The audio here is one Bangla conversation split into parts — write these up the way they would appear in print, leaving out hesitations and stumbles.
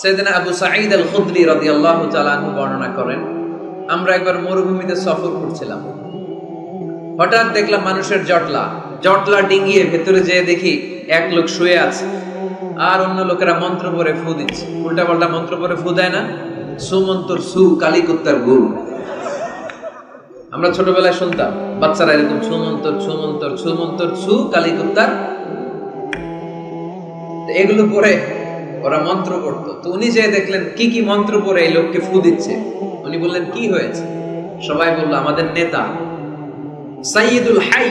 সাইয়েদনা আবু সাঈদ আল খুদরি রাদিয়াল্লাহু তাআলা আনহু বর্ণনা করেন, আমরা একবার মরুভূমিতে সফর করছিলাম। হঠাৎ দেখলাম মানুষের জটলা ডিঙিয়ে ভেতরে যেয়ে দেখি এক লোক শুয়ে আছে, আর অন্য লোকেরা মন্ত্র পড়ে ফু দিচ্ছে। উল্টা পাল্টা মন্ত্র পড়ে ফু দেয় না, সুমন্তর সু কালিকুত্তার গু। আমরা ছোটবেলায় শুনতাম বাচ্চারা এরকম সুমন্তর সুমন্তর সুমন্তর সু কালিকুত্তার, এগুলো পড়ে ওরা মন্ত্র পড়তো। তো উনি যে দেখলেন কি কি মন্ত্র পড়ে এই লোককে ফু দিচ্ছে, উনি বললেন কি হয়েছে? সবাই বললো আমাদের নেতা সাইয়্যিদুল হাই,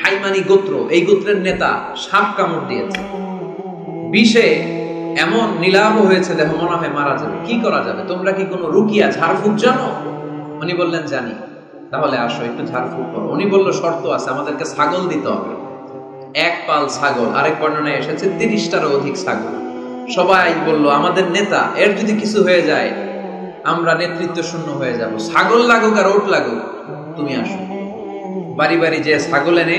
হাই মানে গোত্র, এই গোত্রের নেতা সাপ কামড় দিয়েছে, বিষে এমন নীলাভ হয়েছে দেহ মনে হয় মারা যাবে। কি করা যাবে? তোমরা কি কোনো রুকিয়া ঝাড়ফুঁক জানো? উনি বললেন জানি। তাহলে আসো একটু ঝাড়ফুঁক করো। উনি বলল শর্ত আছে, আমাদেরকে ছাগল দিতে হবে, এক পাল ছাগল। আরেক বর্ণনায় এসেছে 30টারও অধিক ছাগল। সবাই বলল আমাদের নেতা, এর যদি কিছু হয়ে যায় আমরা নেতৃত্ব শূন্য হয়ে যাব, ছাগল লাগুক আর ওট লাগুক, তুমি আসো। বাড়ি বাড়ি যে ছাগল এনে,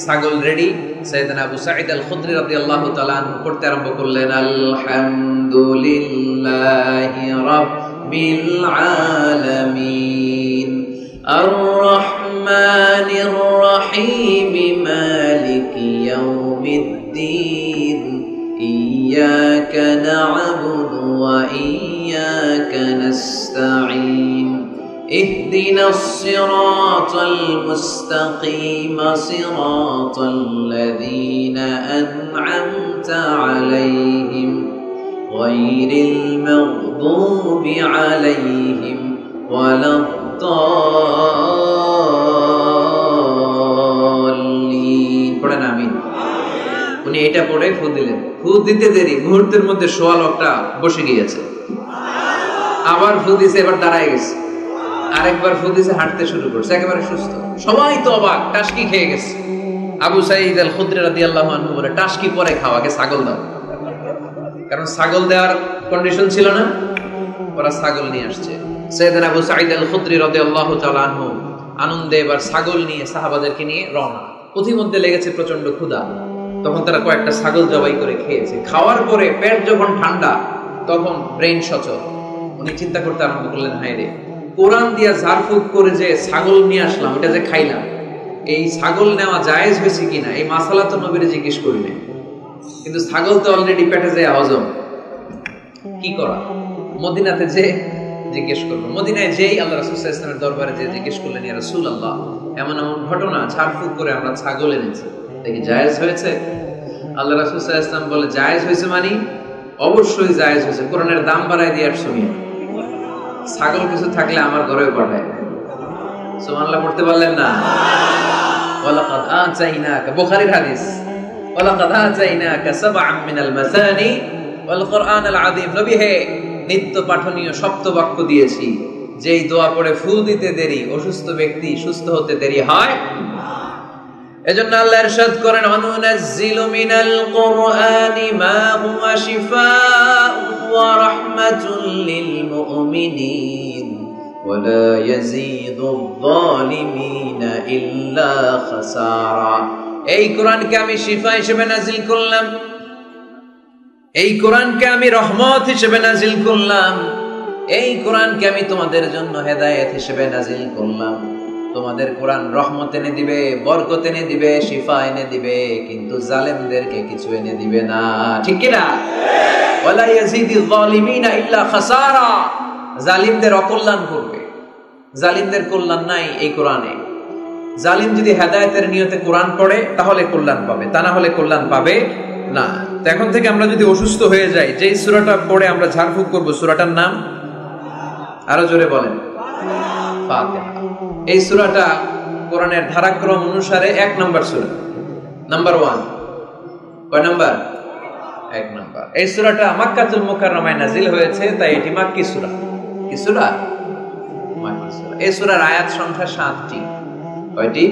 ছাগল রেডি। সাইয়েদনা আবু সাঈদ আল খুদরি রাদিয়াল্লাহু তাআলা আনহু পড়তে আরম্ভ করলেন, আলহামদুলিল্লাহি রাব্বিল আলামিন আর রহমানির রহিম মালিকি ইয়াউমিদ্দিন ইয়্যাকা না'বুদু ওয়া ইয়্যাকা নাস্তাঈন اهدنا الصراط المستقيم صراط الذين أنعمت عليهم غير المغضوب عليهم ولا الضالين। পড়েন আমিন। উনি এটা পড়ে ফু দিলেন। ফু দিতে দেরি, মুহূর্তের মধ্যে সোয়া লোকটা বসে গিয়েছে। আবার ফু দিছে, এবার দাঁড়ায় গেছে। আরেকবার ফু দিছে, হাঁটতে শুরু করছে, একেবারে সুস্থ। সবাই তো অবাক, টাসকি খেয়ে গেছে। আবু সাঈদ আল খুদরি রাদিয়াল্লাহু আনহু বলে, টাসকি পরে খাওয়াকে ছাগল দাও। কারণ ছাগল দেওয়ার কন্ডিশন ছিল না, ওরা ছাগল নিয়ে আসছে। সাইয়েদনা আবু সাঈদ আল খুদরি রাদিয়াল্লাহু তাআলা আনহু আনন্দে এবার ছাগল নিয়ে সাহাবাদেরকে নিয়ে রওনা। পথিমধ্যে লেগেছে প্রচন্ড ক্ষুধা, তখন তারা কয়েকটা ছাগল জবাই করে খেয়েছে। খাওয়ার পরে পেট যখন ঠান্ডা, তখন ব্রেইন সচল। উনি চিন্তা করতে আরম্ভ করলেন, হায় রে, কোরআন দিয়া ঝাড়ফুঁক করে যে ছাগল নিয়ে আসলাম, এটা যে খাইলাম, এই ছাগল নেওয়া জায়েজ হয়েছে কিনা এই মাসালা তো নবীরে জিজ্ঞেস করি না, কিন্তু ছাগল তো অলরেডি পেটে যায় হজম, কি করা? মদিনাতে যে জিজ্ঞেস করবো। মদিনায় যেই আল্লাহ রাসূল সাল্লাল্লাহু আলাইহি ওয়াসাল্লামের দরবারে যে জিজ্ঞেস করলেন, ইয়া রাসূলুল্লাহ, এমন এমন ঘটনা, ঝাড়ফুঁক করে আমরা ছাগল এনেছি, দেখি জায়েজ হয়েছে? আল্লাহ রাসূল সাল্লাল্লাহু আলাইহি ওয়াসাল্লাম বলে, জায়েজ হয়েছে মানে অবশ্যই জায়েজ হয়েছে, কোরআনের দাম বাড়ায় দিয়ে আসছো। ছাগল কিছু থাকলে আমার ঘরেও পাঠায়। সুবহানাল্লাহ পড়তে পারলেন না? ওয়ালাকাদ আতাইনাকা, বুখারীর হাদিস, ওয়ালাকাদ আতাইনাকা সাবআম মিনাল মাসানি ওয়াল কুরআনাল আযীম। নবী হে, নিত্য পাঠনীয় সপ্তবাক্য দিয়েছি, যেই দোয়া পড়ে ফু দিতে দেরি, অসুস্থ ব্যক্তি সুস্থ হতে দেরি হয়। এজন্য আল্লাহ ইরশাদ করেন, অনুনাজ্জিলু মিনাল কুরআনি মা হুয়া শিফাa'un ওয়া রাহমাতুল লিল মুমিনিন ওয়া লা ইয়াজিদুয যালিমিনা ইল্লা খাসারা। এই কোরআনকে আমি শিফা হিসেবে নাজিল করলাম, এই কোরআনকে আমি রহমত হিসেবে নাজিল করলাম, এই কোরআনকে আমি তোমাদের জন্য হেদায়েত হিসেবে নাজিল করলাম। তোমাদের কোরআন রহমত এনে দিবে, বরকত এনে দিবে, শিফা এনে দিবে, কিন্তু জালেমদেরকে কিছু এনে দিবে না। ঠিক কি না? ওয়ালা ইয়াজিদুয যালিমিনা ইল্লা খাসারা। জালিমদের অকল্যাণ করবে, জালিমদের কল্যাণ নাই এই কোরআনে। জালিম যদি হেদায়েতের নিয়তে কোরআন পড়ে তাহলে কল্যাণ পাবে, তা না হলে কল্যাণ পাবে না। তো এখন থেকে আমরা যদি অসুস্থ হয়ে যাই, যেই সূরাটা পড়ে আমরা ঝাড়ফুঁক করব, সূরাটার নাম আরো জোরে বলেন, ফাতিহা। এই সূরাটা কোরআনের ধারাক্রম অনুসারে 1 নম্বর সূরা, নাম্বার 1। কয় নাম্বার? 1 নম্বর। এই সূরাটা মক্কাতুল মুকাররমায় নাজিল হয়েছে, তাই এটি মাক্কি সূরা। কি সূরা? মাক্কি সূরা। এই সূরার আয়াত সংখ্যা 7টি। কয়টি?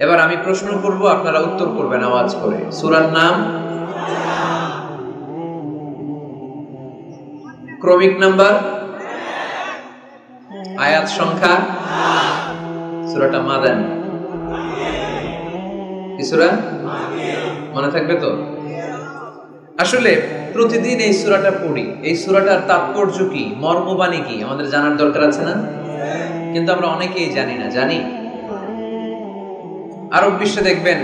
এবার আমি প্রশ্ন করব, আপনারা উত্তর করবেন আওয়াজ করে। সূরার নাম, ক্রমিক নাম্বার, আয়াত সংখ্যা, সূরাটা মাদানী। কি সূরা? মনে থাকবে তো? আসলে প্রতিদিন এই সূরাটা পড়ি, এই সূরাটার তাৎপর্য কি, মর্মবাণী কি আমাদের জানার দরকার আছে না? কিন্তু আমরা অনেকেই জানি না। জানি আরব বিশ্বে দেখবেন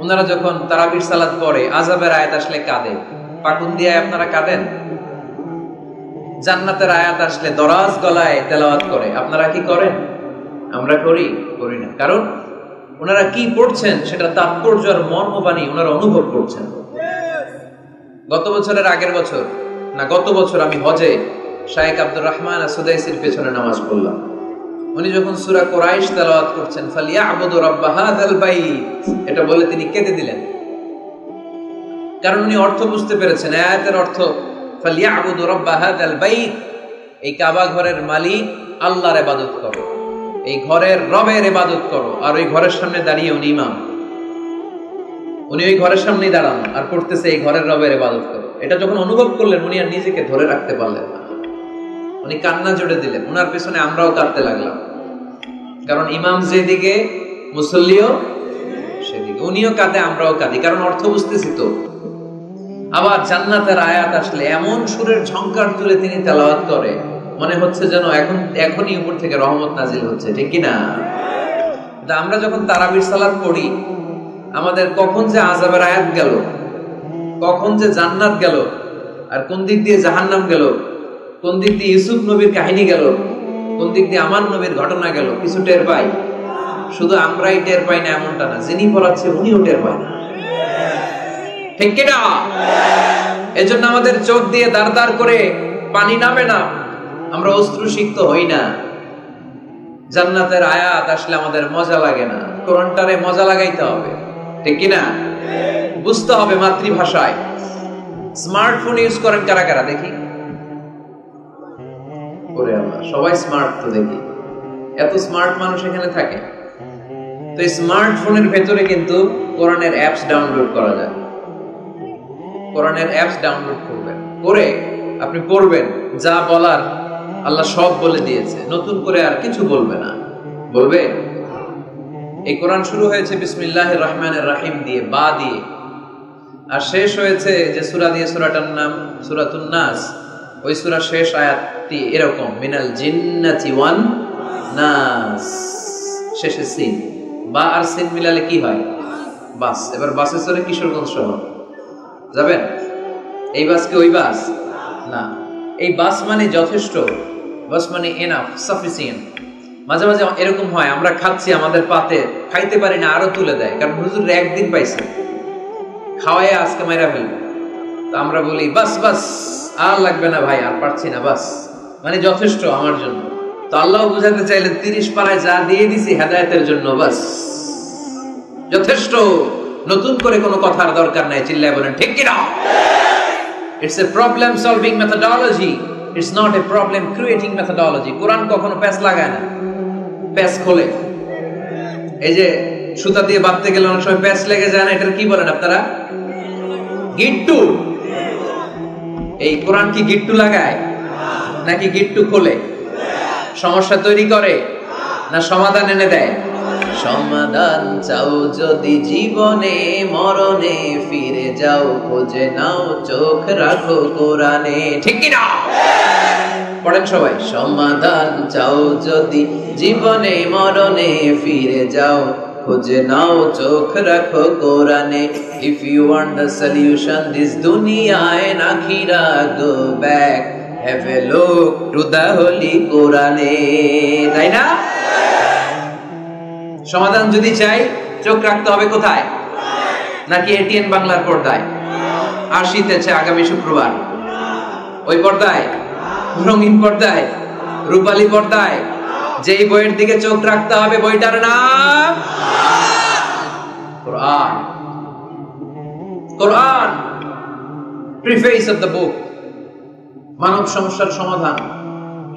ওনারা যখন তারাবির সালাত পড়ে, আযাবের আয়াত আসলে কাঁদে। পাকুন্দি আয়াত আপনারা কাঁদেন? জান্নাতের আয়াত আসলে দরাজ গলায় তেলাওয়াত করে। আপনারা কি করেন? আমরা করি না। কারণ ওনারা কি পড়ছেন সেটা তাৎপর্য আর মর্মবাণী ওনারা অনুভব করছেন। গত বছরের আগের বছর না গত বছর আমি হজে শায়েখ আব্দুর রহমান সুদাইসির পেছনে নামাজ পড়লাম। উনি যখন সূরা কুরাইশ তেলাওয়াত করছেন, ফালিয়াবুদু রাব্বা হাযাল বাইত, এটা বলে তিনি কেঁদে দিলেন। কারণ উনি অর্থ বুঝতে পেরেছেন, আয়াতের অর্থ ফালিয়াবুদু রাব্বা হাযাল বাইত, এই কাবা ঘরের মালিক আল্লাহর ইবাদত করো, এই ঘরের রবের ইবাদত করো। আর ওই ঘরের সামনে দাঁড়িয়ে উনি ইমাম, উনি ওই ঘরের সামনেই দাঁড়ানো আর পড়তেছে এই ঘরের রবের ইবাদত করো। এটা যখন অনুভব করলেন উনি আর নিজেকে ধরে রাখতে পারলেন না, উনি কান্না জুড়ে দিলেন। ওনার পেছনে আমরাও কাঁদতে লাগলাম, কারণ ইমাম যেদিকে মুসল্লিও সেদিকে, উনিও কাঁদে আমরাও কাঁদি, কারণ অর্থ বুঝতেছি তো। আবার জান্নাতের আয়াত আসলে এমন সুরের ঝংকার তুলে তিনি তেলাওয়াত করে, মনে হচ্ছে যেন এখনই উপর থেকে রহমত নাজিল হচ্ছে, ঠিক কি না? আমরা যখন তারাবির সালাত পড়ি, আমাদের কখন যে আযাবের আয়াত গেল, কখন যে জান্নাত গেল, আর কোন দিক দিয়ে জাহান্নাম গেল, কোন দিক দিয়ে ইউসুফ নবীর কাহিনী গেল, কোন দিক দিয়ে আমার নবীর ঘটনা গেল, কিছু টের পাই। শুধু আমরাই টের পাই না এমনটা না, যিনি পড়াচ্ছে উনিও টের পায় না, ঠিক কি না? এজন্য আমাদের চোখ দিয়ে দাঁড় দাঁড় করে পানি নামে না, আমরা অশ্রুসিক্ত হই না। জান্নাতের আয়াত আসলে আমাদের মজা লাগে না, কোরআনটারে মজা লাগাইতে হবে, ঠিক কি না? বুঝতে হবে মাতৃভাষায়। স্মার্টফোন ইউজ করেন কারা কারা দেখি? ওরে আল্লাহ, সবাই স্মার্ট তো দেখি, এত স্মার্ট মানুষ এখানে থাকে। তো এই স্মার্টফোনের ভেতরে কিন্তু কোরআনের অ্যাপস ডাউনলোড করা যায়। কোরআনের অ্যাপস ডাউনলোড করবেন, করে আপনি পড়বেন, যা বলার আল্লাহ সব বলে দিয়েছে, নতুন করে আর কিছু বলবে না। বলবে এই কোরআন শুরু হয়েছে বিসমিল্লাহির রহমানির রহিম দিয়ে, বা দিয়ে, আর শেষ হয়েছে যে সূরা দিয়ে, সূরাটার নাম সূরাতুন নাস। ওই সূরার শেষ আয়াতটি এরকম, মিনাল জিন্নাতি ওয়ান নাস, শেষে সিন। বা আর সিন মিলালে কি হয়? বাস। এবার বাসে চড়ে কিশোরগঞ্জ শহর যাবেন, এই বাস কি ওই বাস না? এই বাস মানে যথেষ্ট, বাস মানে এনাফ, সাফিসিয়েন্ট। মাঝে মাঝে এরকম হয়, আমরা খাচ্ছি, আমাদের পাতে খাইতে পারি না, আরো তুলে দেয়, কারণ হুজুর একদিন পাইছে, খাওয়াই আজকে মাইরা ফেলবে। তো আমরা বলি বাস বাস, আর লাগবে না ভাই, আর পারছি না, বাস মানে যথেষ্ট আমার জন্য। তো আল্লাহ বুঝাতে চাইলেন 30 পারায় যা দিয়ে দিছি হেদায়েতের জন্য, বাস যথেষ্ট, নতুন করে কোনো কথার দরকার নাই। চিল্লায় বলেন ঠিক কি না? It's a problem solving methodology, it's not a problem creating methodology. কোরআন কখনো প্যাচ লাগায় না, প্যাচ খোলে। এই যে সুতা দিয়ে বাঁধতে গেলে অনেক সময় প্যাচ লেগে যায় না, এটার কি বলেন আপনারা? গিট্টু। এই কোরআন কি গিট্টু লাগায় নাকি গিট্টু খোলে? সমস্যা তৈরি করে না সমাধান এনে দেয়? সমাধান চাও যদি জীবনে মরণে, ফিরে যাও খোঁজে নাও, চোখ রাখো কোরআনে, ঠিক কি না? পড়েন সবাই। সমাধান চাও যদি জীবনে মরণে, ফিরে যাও খোঁজে নাও, চোখ রাখো কোরআনে। If you want the solution this dunya and akhirah, go back, have a look to the holy Qur'ane, তাই না? সমাধান যদি চাই, চোখ রাখতে হবে কোথায়? নাকি এটিএন বাংলার পর্দায়? আশিতেছে আগামী শুক্রবার ওই পর্দায়, রঙিন পর্দায়, রূপালী পর্দায়, যেই বইয়ের দিকে চোখ রাখতে হবে বইটার নাম কোরআন। কোরআন প্রিফেস অফ দ্য বুক, মানব সমস্যার সমাধান,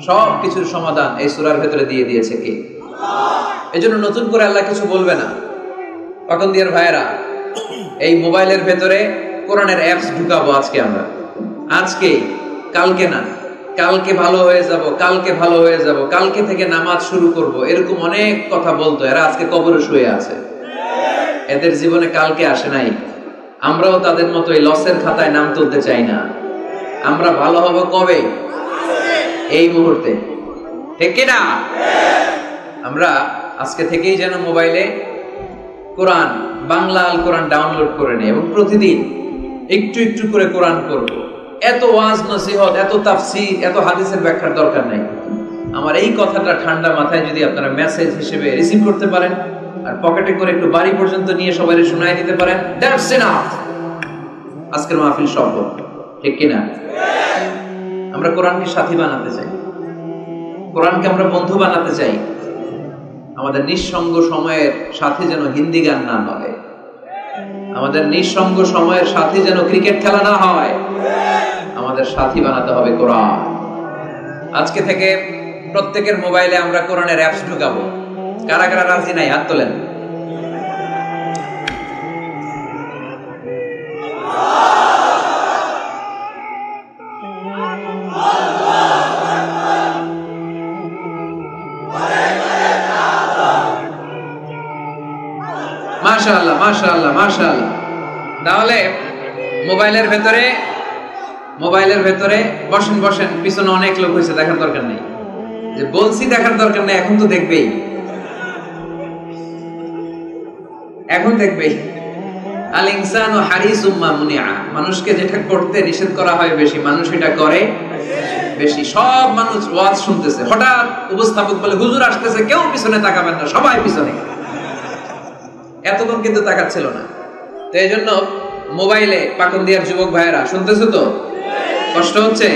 সব কিছুর সমাধান এই সূরার ভেতরে দিয়ে দিয়েছে কে? এজন্য নতুন করে আল্লাহ কিছু বলবে না। তখন দিয়ার ভাইয়েরা, এই মোবাইলের ভেতরে কোরআনের অ্যাপস ঢুকাবো আজকে আমরা, আজকে, কালকে না, কালকে ভালো হয়ে যাব, কালকে ভালো হয়ে যাব, কালকে থেকে নামাজ শুরু করব, এরকম অনেক কথা বলতো। এরা আজকে কবরে শুয়ে আছে, এদের জীবনে কালকে আসে নাই, আমরাও তাদের মতো এই লসের খাতায় নাম তুলতে চাই না। আমরা ভালো হব কবে? এই মুহূর্তে, ঠিক কিনা? আমরা আজকে থেকেই যেন মোবাইলে কোরআন, বাংলা আল কোরআন ডাউনলোড করে নেই এবং প্রতিদিন একটু একটু করে কোরআন পড়ব। এত ওয়াজ নসিহত, এত তাফসীর, এত হাদিসের ব্যাখ্যার দরকার নাই। আমার এই কথাটা ঠান্ডা মাথায় যদি আপনারা মেসেজ হিসেবে রিসিভ করতে পারেন আর পকেটে করে একটু বাড়ি পর্যন্ত নিয়ে সবাই শোনায় দিতে পারেন, দ্যাটস এনাফ। আজকের মাহফিল সফল, ঠিক কিনা? আমরা কোরআনকে সাথী বানাতে চাই, কোরআনকে আমরা বন্ধু বানাতে চাই। আমাদের নিঃসঙ্গ সময়ের সাথে যেন হিন্দি গান না হয়, আমাদের নিঃসঙ্গ সময়ের সাথে যেন ক্রিকেট খেলা না হয়। আমাদের সাথী বানাতে হবে কোরআন। আজকে থেকে প্রত্যেকের মোবাইলে আমরা কোরআনের অ্যাপস ঢুকাবো। কারা কারা রাজি নাই হাত তোলেন। মাশাআল্লাহ, মাশাআল্লাহ, মাশাআল্লাহ। তাহলে মোবাইলের ভেতরে বসেন, পিছনে অনেক লোক হয়েছে, দেখার দরকার নেই। যে বলছি দেখার দরকার নেই, এখন তো দেখবেই, এখন দেখবেই। আল ইনসানু হারিসুম মা মুনিআ, মানুষকে যেটা করতে নিষেধ করা হয় বেশি, মানুষ এটা করে বেশি। সব মানুষ ওয়াজ শুনতেছে, হঠাৎ উপস্থাপক বলে হুজুর আসতেছে, কেউ পিছনে তাকাবেন না, সবাই পিছনে। এতক্ষণ কিন্তু তাকাচ্ছিল না। তো এই জন্য মোবাইলে পাকন্দিয়ার যুবক ভাইয়েরা শুনতেছো তো? কষ্ট হচ্ছে?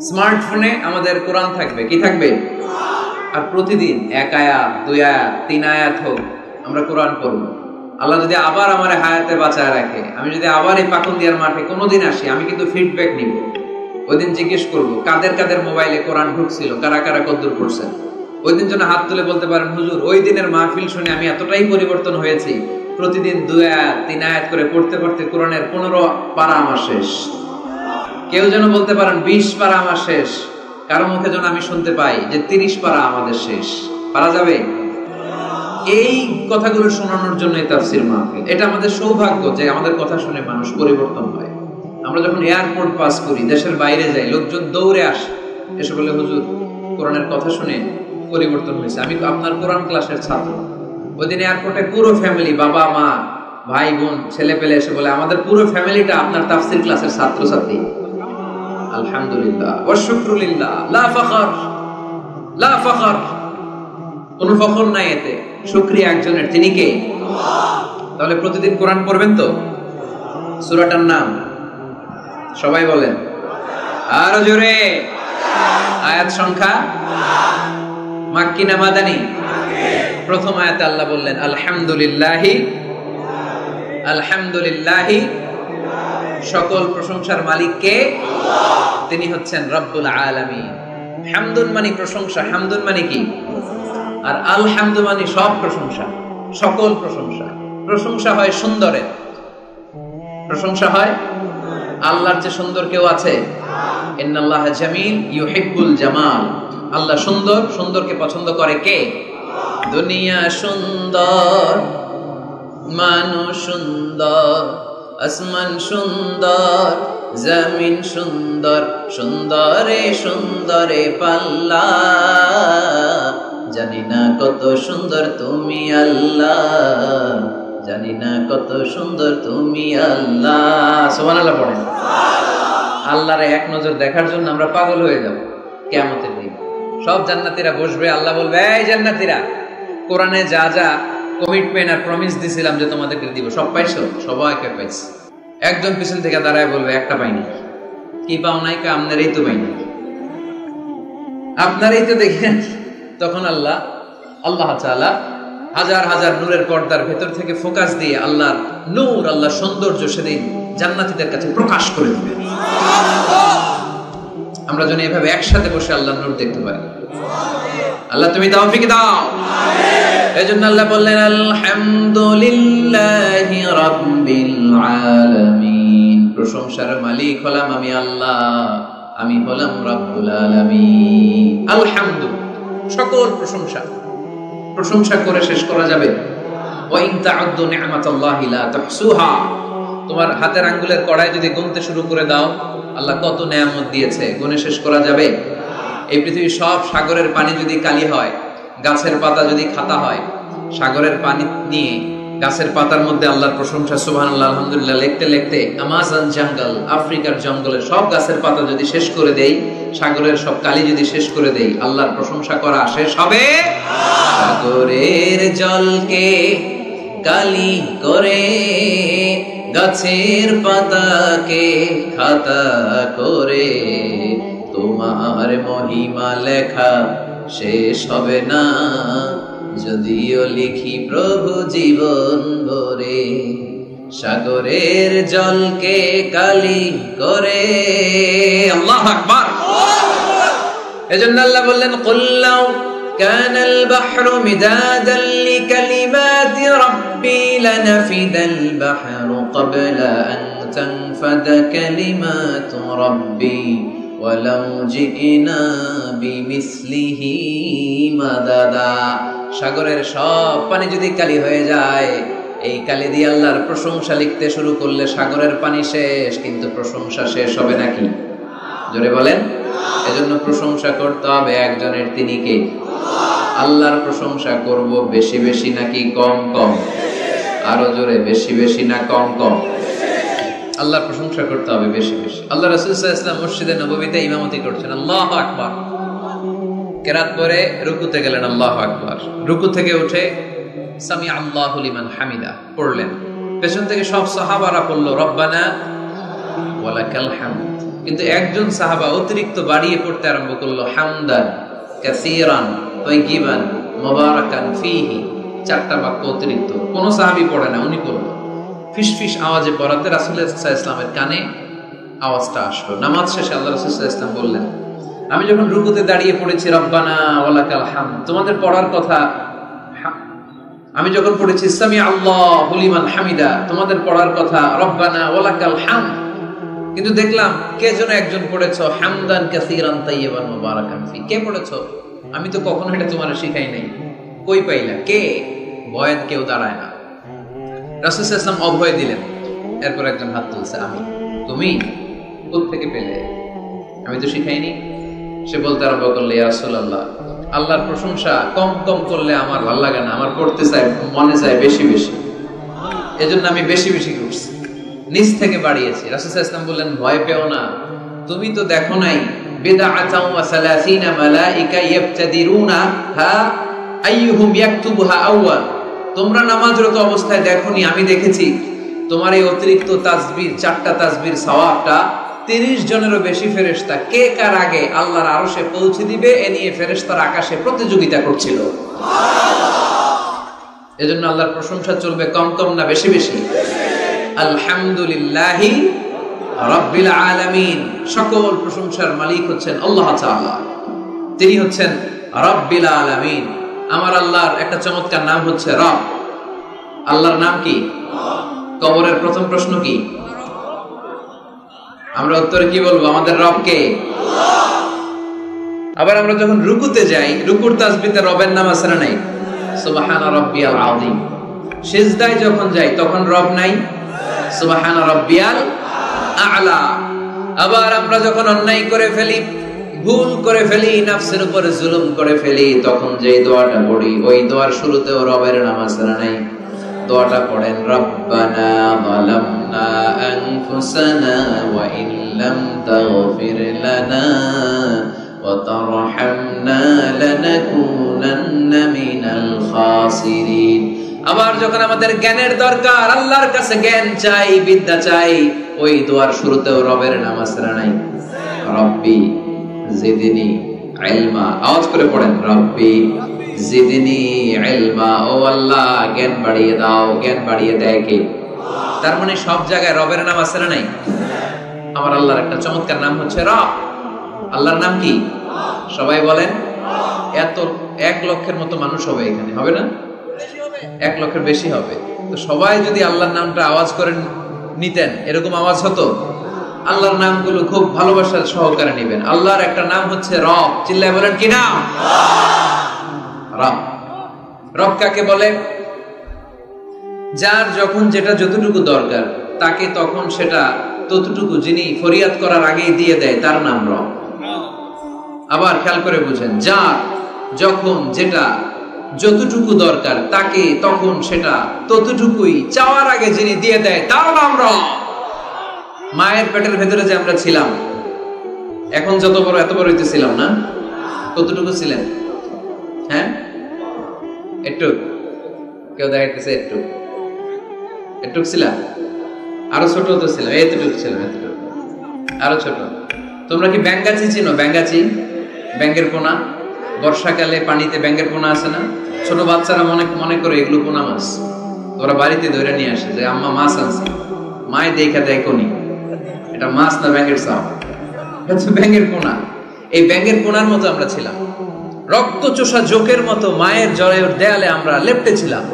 স্মার্টফোনে আমাদের কোরআন থাকবে, কি থাকবে? আর প্রতিদিন 1 আয়াত, 2 আয়াত, 3 আয়াত হোক, আমরা কোরআন পড়ব। আল্লাহ যদি আবার আমার হায়াতে বাঁচায় রাখে, আমি যদি আবার এই পাকন্দিয়ার মাঠে কোনোদিন আসি, আমি কিন্তু ফিডব্যাক নিব। ওই দিন জিজ্ঞেস করবো কাদের কাদের মোবাইলে কোরআন ঢুকছিল, কারা কারা কদ্দুর পড়ছেন। ওই দিন যেন হাত তুলে বলতে পারেন, হুজুর ওই দিনের মাহফিল শুনে আমি এতটাই পরিবর্তন হয়েছি, প্রতিদিন 2 আয়াত 3 আয়াত করে পড়তে পড়তে কোরআনের 15 পারা আমার শেষ। কেউ যেন বলতে পারেন 20 পারা আমার শেষ। কারো মুখে যেন আমি শুনতে পাই যে 30 পারা আমাদের শেষ। পারা যাবে? এই কথাগুলো শোনানোর জন্যই তাফসীর মাহফিল। এটা আমাদের সৌভাগ্য যে আমাদের কথা শুনে মানুষ পরিবর্তন হয়। আমরা যখন এয়ারপোর্ট পাস করি, দেশের বাইরে যাই, লোকজন দৌড়ে আসে, এসে বলে হুজুর কোরআনের কথা শুনে পরিবর্তন হয়েছে, আমি আপনার কোরআন ক্লাসের ছাত্র। ওই দিন এয়ারপোর্টে পুরো ফ্যামিলি, বাবা মা ভাই বোন ছেলে পেলে এসে বলে আমাদের পুরো ফ্যামিলিটা আপনার তাফসীর ক্লাসের ছাত্র ছাত্রী। আলহামদুলিল্লাহ ওয়া শুকরুলিল্লাহ, লা ফখর, লা ফখর, কোনো ফখর নাই এতে, শুকরিয়া একজনের, তিনি কে? তাহলে প্রতিদিন কোরআন পড়বেন তো? সূরাটার নাম সবাই বলেন আরো জোরে। আয়াত সংখ্যা মাক্কি না মাদানী? প্রথম আয়াতে আল্লাহ বললেন আলহামদুলিল্লাহি, আলহামদুলিল্লাহি, সকল প্রশংসার মালিক কে? তিনি হচ্ছেন রব্বুল আলামিন। হামদুন মানে প্রশংসা, হামদুন মানে কি? আর আলহামদু মানে সব প্রশংসা, সকল প্রশংসা। প্রশংসা হয় সুন্দরের, প্রশংসা হয় আল্লাহর যে সুন্দর কেউ আছে? ইন্নাল্লাহা জামিল ইউহিব্বুল জামাল। আল্লাহ সুন্দর, সুন্দরকে পছন্দ করে কে? দুনিয়া সুন্দর, মানুষ সুন্দর, আসমান সুন্দর, জমিন সুন্দর, সুন্দরে সুন্দরে পাল্লা, জানি না কত সুন্দর তুমি আল্লাহ, জানি না কত সুন্দর তুমি আল্লাহ। সুবহানাল্লাহ পড়েন। আল্লাহর এক নজর দেখার জন্য আমরা পাগল হয়ে যাব কিয়ামতের দিন। সব জান্নাতীরা বসবে, আল্লাহ বলবে এই জান্নাতীরা, কোরআনে যা যা কমিটমেন্ট আর প্রমিস দিছিলাম যে তোমাদেরকে দিব, সব পাইছো? সবাইকে পাইছি। একজন পিছন থেকে দাঁড়ায় বলবে একটা পাইনি। কি পাও নাই? আপনারই তো পাইনি, আপনারই তো দেখেন। তখন আল্লাহ তাআলা হাজার হাজার নূরের পর্দার ভেতর থেকে ফোকাস দিয়ে আল্লাহর নূর, আল্লাহর সৌন্দর্য সেদিন জান্নাতীদের কাছে প্রকাশ করে দেবে। আমরা যেন এভাবে একসাথে বসে আল্লাহর নূর দেখতে পারি। আল্লাহ তুমি তৌফিক দাও। এজন্য আল্লাহ বললেন আলহামদুলিল্লাহি রাব্বিল আলামিন, প্রশংসার মালিক হলাম আমি আল্লাহ, আমি হলাম রব্বুল আলামিন। আলহামদু, সকল প্রশংসা। প্রশংসা করে শেষ করা যাবে? ওয়া ইন তা'উদ্দু নি'মাতাল্লাহি লা তুহসুহা। তোমার হাতের আঙ্গুলের কড়াই যদি গুনতে শুরু করে দাও, আল্লাহ কত নেয়ামত দিয়েছে, গুনে শেষ করা যাবে? এই পৃথিবীর সব সাগরের পানি যদি কালি হয়, গাছের পাতা যদি খাতা হয়, সাগরের পানি নিয়ে গাছের পাতার মধ্যে আল্লাহর প্রশংসা সুবহানাল্লাহ আলহামদুলিল্লাহ লিখতে লিখতে আমাজন জঙ্গল, আফ্রিকার জঙ্গলের সব গাছের পাতা যদি শেষ করে দেই, সাগরের সব কালি যদি শেষ করে দেই, আল্লাহর প্রশংসা করা শেষ হবে? সাগরের জলকে কালি করে, গাছের পাতাকে খাতা করে, তোমার মহিমা লেখা শেষ হবে না, যদিও লিখি প্রভু জীবন ভরে। সাগরের জলকে কালি করে। আল্লাহু আকবার। এজন্য আল্লাহ বললেন, কুল লাউ কানাল বাহরু মিদাদান লিকালিমাতি রাব্বি লানাফিদাল বাহরু ক্বাবলা আন তানফাদা কালিমাতু রাব্বি ওয়ালাউ জিনা বিমিসলিহি মাদাদা। সাগরের সব পানি যদি কালি হয়ে যায়, এই কালি দিয়ে আল্লাহর প্রশংসা লিখতে শুরু করলে সাগরের পানি শেষ, কিন্তু প্রশংসা শেষ হবে নাকি? জোরে বলেন। এজন্য প্রশংসা করতে হবে একজনের, তিনি কে? আল্লাহর প্রশংসা করব বেশি বেশি নাকি কম কম? আরো জোরে, বেশি বেশি না কম কম? আল্লাহর প্রশংসা করতে হবে বেশি বেশি। আল্লাহ রাসূল সাল্লাল্লাহু আলাইহি ওয়াসাল্লাম মসজিদে নববীতে ইমামতি করছেন, আল্লাহু আকবার। কেরাত পরে রুকুতে গেলেন, আল্লাহু আকবার। রুকু থেকে উঠে সামি আল্লাহু লিমান হামিদা পড়লেন। পেছন থেকে সব সাহাবারা পড়লো রব্বানা ওয়ালাকাল হামদ। কিন্তু একজন সাহাবা অতিরিক্ত বাড়িয়ে পড়তে আরম্ভ করলো, হামদান কাসীরান তাইয়িবান মুবারাকান ফীহি। চারটা বাক্য অতিরিক্ত, কোন সাহাবী পড়ে না, উনি পড়লো। ফিসফিস আওয়াজে পড়াতে রাসূল সাল্লাল্লাহু আলাইহি ওয়াসাল্লামের কানে আওয়াজটা আসলো। নামাজ শেষে আল্লাহ রাসূল সাল্লাল্লাহু আলাইহি ওয়াসাল্লাম বললেন, আমি যখন রুকুতে দাঁড়িয়ে পড়েছি রব্বানা ওয়ালাকাল হামদ, তোমাদের পড়ার কথা, আমি যখন পড়েছি সামি আল্লাহু লিমান হামিদা, তোমাদের পড়ার কথা রব্বানা ওয়ালাকাল হামদ, কিন্তু দেখলাম কে যেন একজন পড়েছো হামদান কাসীরান তাইয়িবান মুবারাকান ফি। কে পড়েছো? আমি তো কখনো এটা তোমারে শিখাই নাই, কই পাইলা? কে? বয়ান কেউ দাঁড়ায় না। রাসূল সাল্লাল্লাহু আলাইহি ওয়াসাল্লাম অভয় দিলেন। এরপর একজন হাত তুলছে, আমি। তুমি কোত্থেকে পেলে? আমি তো শিখাইনি। সে বলতে আরম্ভ করলে, ইয়া রাসূলুল্লাহ, আল্লাহর প্রশংসা কম কম করলে আমার ভালো লাগে না, আমার পড়তে চাই, মনে চায় বেশি বেশি, এজন্য আমি বেশি বেশি করছি, নিচ থেকে বাড়িয়েছি। রাসূল সাল্লাল্লাহু আলাইহি ওয়াসাল্লাম বললেন, ভয় পেও না, তুমি তো দেখো নাই বিদআতাও ওয়া সালাসিনা মালাইকা ইয়াবতাদিরুনা হা আইয়ুহুম ইয়াকতুবুহা আউয়াল। তোমরা নামাজরত অবস্থায় দেখোনি, আমি দেখেছি তোমার এই অতিরিক্ত তাসবিহ, চারটা তাসবির সওয়াবটা 30 জনেরও বেশি ফেরেশতা কে কার আগে আল্লাহর আরশে পৌঁছে দিবে, এ নিয়ে ফেরেশতারা আকাশে প্রতিযোগিতা করছিল। এজন্য আল্লাহর প্রশংসা চলবে কম কম না বেশি বেশি? আলহামদুলিল্লাহি রাব্বিল আলামিন। সকল প্রশংসার মালিক হচ্ছেন আল্লাহ তাআলা, তিনি হচ্ছেন রাব্বিল আলামিন। আমার আল্লাহর একটা চমৎকার নাম হচ্ছে রব। আল্লাহর নাম কি? কবরের প্রথম প্রশ্ন কি? আমরা উত্তরে কি বলবো? আমাদের রব কে? আবার আমরা যখন রুকুতে যাই, রুকুর তাসবিতে রবের নাম আছে না নাই? সুবহানা রাব্বিয়াল আযীম। সিজদায় যখন যাই তখন রব নাই? সুবহানা রাব্বিয়াল আ'লা। আবার আমরা যখন অন্যায় করে ফেলি, ভুল করে ফেলি, নফসের উপরে জুলুম করে ফেলি, তখন যেই দোয়াটা পড়ি, ওই দোয়ার শুরুতেও রবের নাম আছে না নাই? দোয়াটা পড়েন, রব্বানা যালামনা আনফুসানা ওয়া ইন লাম তাগফির লানা ওয়া তারহামনা লানাকুনান্না মিনাল খাসিরিন। আবার যখন আমাদের জ্ঞানের দরকার, আল্লাহর কাছে জ্ঞান চাই, বিদ্যা চাই, ওই দোয়ার শুরুতেও রবের নাম আছে না নাই? রব্বি জিদনি ইলমা। আওয়াজ করে পড়েন, রব্বি জিদনি ইলমা। ও আল্লাহ, জ্ঞান বাড়িয়ে দাও। জ্ঞান বাড়িয়ে দেয় কে? তার মানে সব জায়গায় রবের নাম আছে না নাই? আমার আল্লাহর একটা চমৎকার নাম হচ্ছে রব। আল্লাহর নাম কি? সবাই বলেন। এত 1 লক্ষের মতো মানুষ হবে এখানে, হবে না? 1 লক্ষের বেশি হবে। তো সবাই যদি আল্লাহর নামটা আওয়াজ করে নিতেন, এরকম আওয়াজ হতো। আল্লাহর নামগুলো খুব ভালোবাসার সহকারে নেবেন। আল্লাহর একটা নাম হচ্ছে রব। চিল্লায় বলেন কি নাম? রব। রব কাকে বলে? যার যখন যেটা যতটুকু দরকার তাকে তখন সেটা ততটুকু যিনি ফরিয়াদ করার আগেই দিয়ে দেয় তার নাম রব। আবার খেয়াল করে বুঝেন, যার যখন যেটা যতটুকু দরকার তাকে তখন সেটা ততটুকুই চাওয়ার আগে যিনি দিয়ে দেয় তার নাম রব। মায়ের পেটের ভেতরে যে আমরা ছিলাম, এখন যত বড় এত বড় হইতেছিলাম না? কতটুকু ছিলেন? হ্যাঁ, একটু, কেউ দেখাইতেছে একটু একটু ছিলাম, আরো ছোট তো ছিলাম, এতটুকু ছিলাম, এতটুকু, আরো ছোট। তোমরা কি ব্যাঙ্গাচি চিনো? ব্যাঙ্গাচি, ব্যাঙ্গের পোনা। বর্ষাকালে পানিতে ব্যাঙ্গের পোনা আছে না? ছোট বাচ্চারা মনে করে এগুলো পোনা মাছ, ওরা বাড়িতে ধরে নিয়ে আসে যে আম্মা মাছ আনছে, মায় দেখা দেয় কোনি এটা মাছ না ব্যাঙ্গের চাপ, ব্যাঙ্গের পোনা। এই ব্যাঙ্গের পোনার মতো আমরা ছিলাম, রক্ত চোষা জোকের মতো মায়ের জরায়ুর দেয়ালে আমরা লেপ্টে ছিলাম।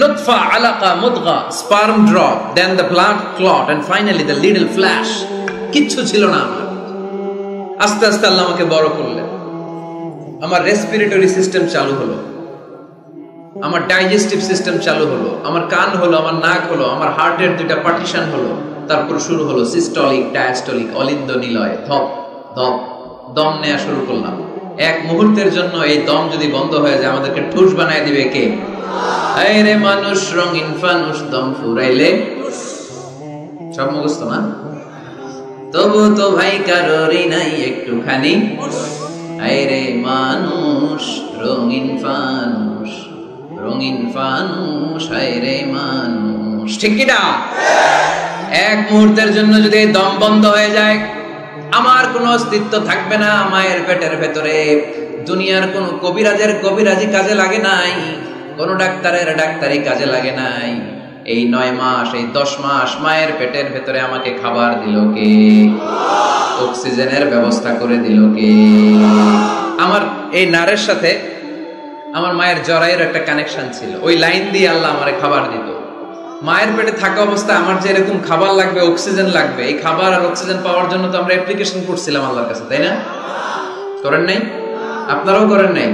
নুতফা, আলাকা, মুদগা, sperm drop, then the blood clot and finally the little flesh. কিচ্ছু ছিল না আমার। আস্তে আস্তে আল্লাহ আমাকে বড় করলেন। আমার রেসপিরেটরি সিস্টেম চালু হলো, আমার ডাইজেস্টিভ সিস্টেম চালু হলো, আমার কান হলো, আমার নাক হলো, আমার হার্টের দুইটা পার্টিশন হলো। তারপর শুরু হলো সিস্টলিক, ডায়াস্টলিক, অলিন্দ নিলয়, ধপ ধপ দম নেওয়া শুরু করলাম। এক মুহূর্তের জন্য এই দম যদি বন্ধ হয়ে যায় আমাদেরকে ঠুস বানায় দিবে কে? আরে মানুষ রঙিন ফানুষ, দম ফুরাইলে সব মুখস্থ না? তবু তো ভাই কারোরই নাই একটুখানি, আরে মানুষ রঙিন ফানুষ, রঙিন ফানুষ, আরে মানুষ। ঠিক কি না? এক মুহূর্তের জন্য যদি দম বন্ধ হয়ে যায় আমার কোনো অস্তিত্ব থাকবে না মায়ের পেটের ভেতরে। দুনিয়ার কোন কবিরাজের কবিরাজি কাজে লাগে নাই, কোন ডাক্তারের ডাক্তারি কাজে লাগে নাই। এই 9 মাস, এই 10 মাস মায়ের পেটের ভেতরে আমাকে খাবার দিল কে? অক্সিজেনের ব্যবস্থা করে দিল কে? আমার এই নারের সাথে আমার মায়ের জরায়ুর একটা কানেকশন ছিল, ওই লাইন দিয়ে আল্লাহ আমারে খাবার দিত। মায়ের পেটে থাকা অবস্থায় আমার যে এরকম খাবার লাগবে, অক্সিজেন লাগবে, এই খাবার আর অক্সিজেন পাওয়ার জন্য তো আমরা অ্যাপ্লিকেশন করছিলাম আল্লাহর কাছে, তাই না? করেন নাই? আপনারাও করেন নাই?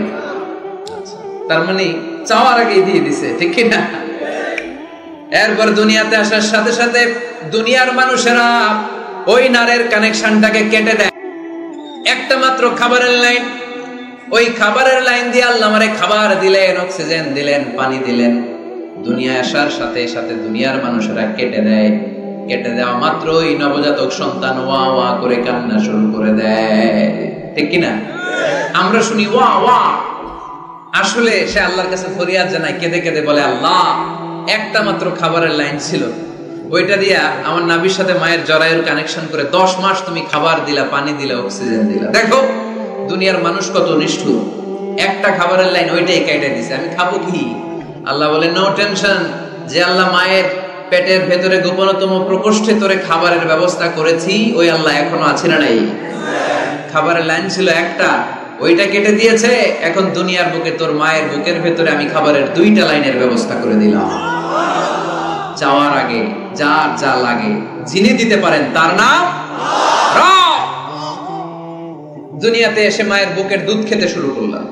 তার মানে চাওয়ার আগেই দিয়ে দিছে, ঠিক কি না? এরপর দুনিয়াতে আসার সাথে সাথে দুনিয়ার মানুষেরা ওই নারের কানেকশনটাকে কেটে দেয়। একটা মাত্র খাবারের লাইন, ওই খাবারের লাইন দিয়ে আল্লাহ আমারে খাবার দিলেন, অক্সিজেন দিলেন, পানি দিলেন। দুনিয়ায় আসার সাথে সাথে দুনিয়ার মানুষেরা কেটে দেয়। কেটে দেওয়া মাত্রই নবজাতক সন্তান ওয়া ওয়া করে কান্না শুরু করে দেয়, ঠিক কিনা? আমরা শুনি ওয়া ওয়া, আসলে সে আল্লাহর কাছে ফরিয়াদ জানায়, কেঁদে কেঁদে বলে আল্লাহ একটা মাত্র খাবারের লাইন ছিল, ওইটা দিয়া আমার নাভির সাথে মায়ের জরায়ুর কানেকশন করে 10 মাস তুমি খাবার দিলা, পানি দিলা, অক্সিজেন দিলা। দেখো দুনিয়ার মানুষ কত নিষ্ঠুর, একটা খাবারের লাইন ওইটাই কেটে দিছে, আমি খাবো কি? আল্লাহ বলে নো টেনশন, যে আল্লাহ মায়ের পেটের ভেতরে গোপনতম প্রকোষ্ঠে তোরে খাবারের ব্যবস্থা করেছি, ওই আল্লাহ এখনো আছে না নাই? খাবারের লাইন ছিল একটা, ওইটা কেটে দিয়েছে। এখন দুনিয়ার বুকে তোর মায়ের বুকের ভেতরে আমি খাবারের 2টা লাইনের ব্যবস্থা করে দিলাম। চাওয়ার আগে যার যা লাগে যিনি দিতে পারেন তার নাম রব। দুনিয়াতে এসে মায়ের বুকের দুধ খেতে শুরু করলাম।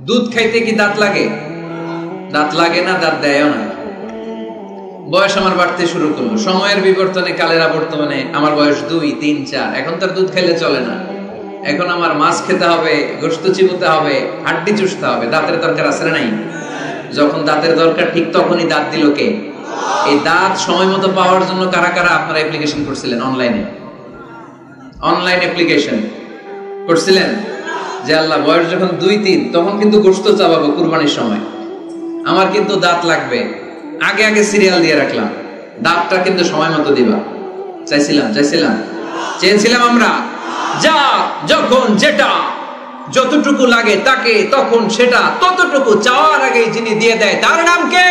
দুধ খাইতে কি দাঁত লাগে? দাঁত লাগে না, দাঁত দেয়ও না। বয়স আমার বাড়তে শুরু করলো, সময়ের বিবর্তনে, কালের আবর্তমানে আমার বয়স 2, 3, 4। এখন তার দুধ খাইলে চলে না, এখন আমার মাছ খেতে হবে, গোশত চিবোতে হবে, হাড্ডি চুষতে হবে। দাঁতের দরকার আছে না নাই? যখন দাঁতের দরকার ঠিক তখনই দাঁত দিল কে? এই দাঁত সময় মতো পাওয়ার জন্য কারা কারা আপনারা অ্যাপ্লিকেশন করছিলেন? অনলাইন অ্যাপ্লিকেশন করছিলেন যে আল্লাহ বয়স যখন 2, 3 তখন কিন্তু গোশত চাবাবো কুরবানির সময়, আমার কিন্তু দাঁত লাগবে, আগে আগে সিরিয়াল দিয়ে রাখলাম, দাঁতটা কিন্তু সময় মতো দিবা। চেয়েছিলাম আমরা। যা যখন যেটা যতটুকু লাগে তাকে তখন সেটা ততটুকু চাওয়ার আগে যিনি দিয়ে দেয় তার নাম কে?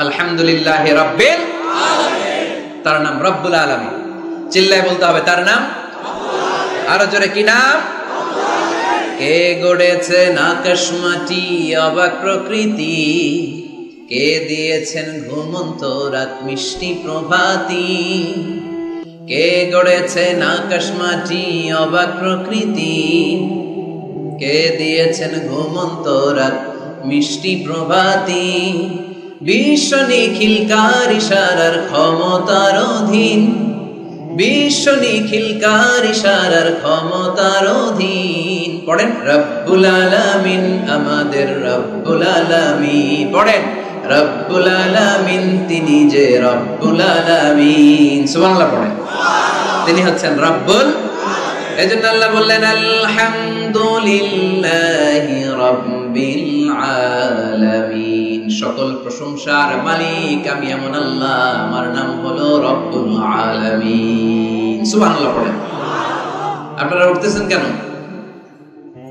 আলহামদুলিল্লাহ রাব্বিল আলামিন। তার নাম রব্বুল আলামিন। চিল্লায় বলতে হবে তার নাম। আরো জোরে কি নাম? কে গড়েছেন আকাশ মাটি অবাক প্রকৃতি, কে দিয়েছেন ঘুমন্ত রাত মিষ্টি প্রভাতী, কে গড়েছেন আকাশ মাটি অবাক প্রকৃতি, কে দিয়েছেন ঘুমন্ত রাত মিষ্টি প্রভাতী। বিশ্ব নিখিলকার ইশারার ক্ষমতার অধীন, বিশ্ব নিখিলকার ইশারার ক্ষমতার অধীন। পড়েন রব্বুল আলামিন, আমাদের রব্বুল আলামিন। পড়েন রব্বুল আলামিন, তিনি যে রব্বুল আলামিন। সুবহানাল্লাহ পড়েন। তিনি হচ্ছেন রব্বুল। এজন্য আল্লাহ বললেন আলহামদুলিল্লাহি রাব্বিল আলামিন। সকল প্রশংসার মালিক আমি এমন আল্লাহ, আমার নাম হলো রব্বুল আলামিন। সুবহানাল্লাহ পড়েন। আপনারা উঠতেছেন কেন?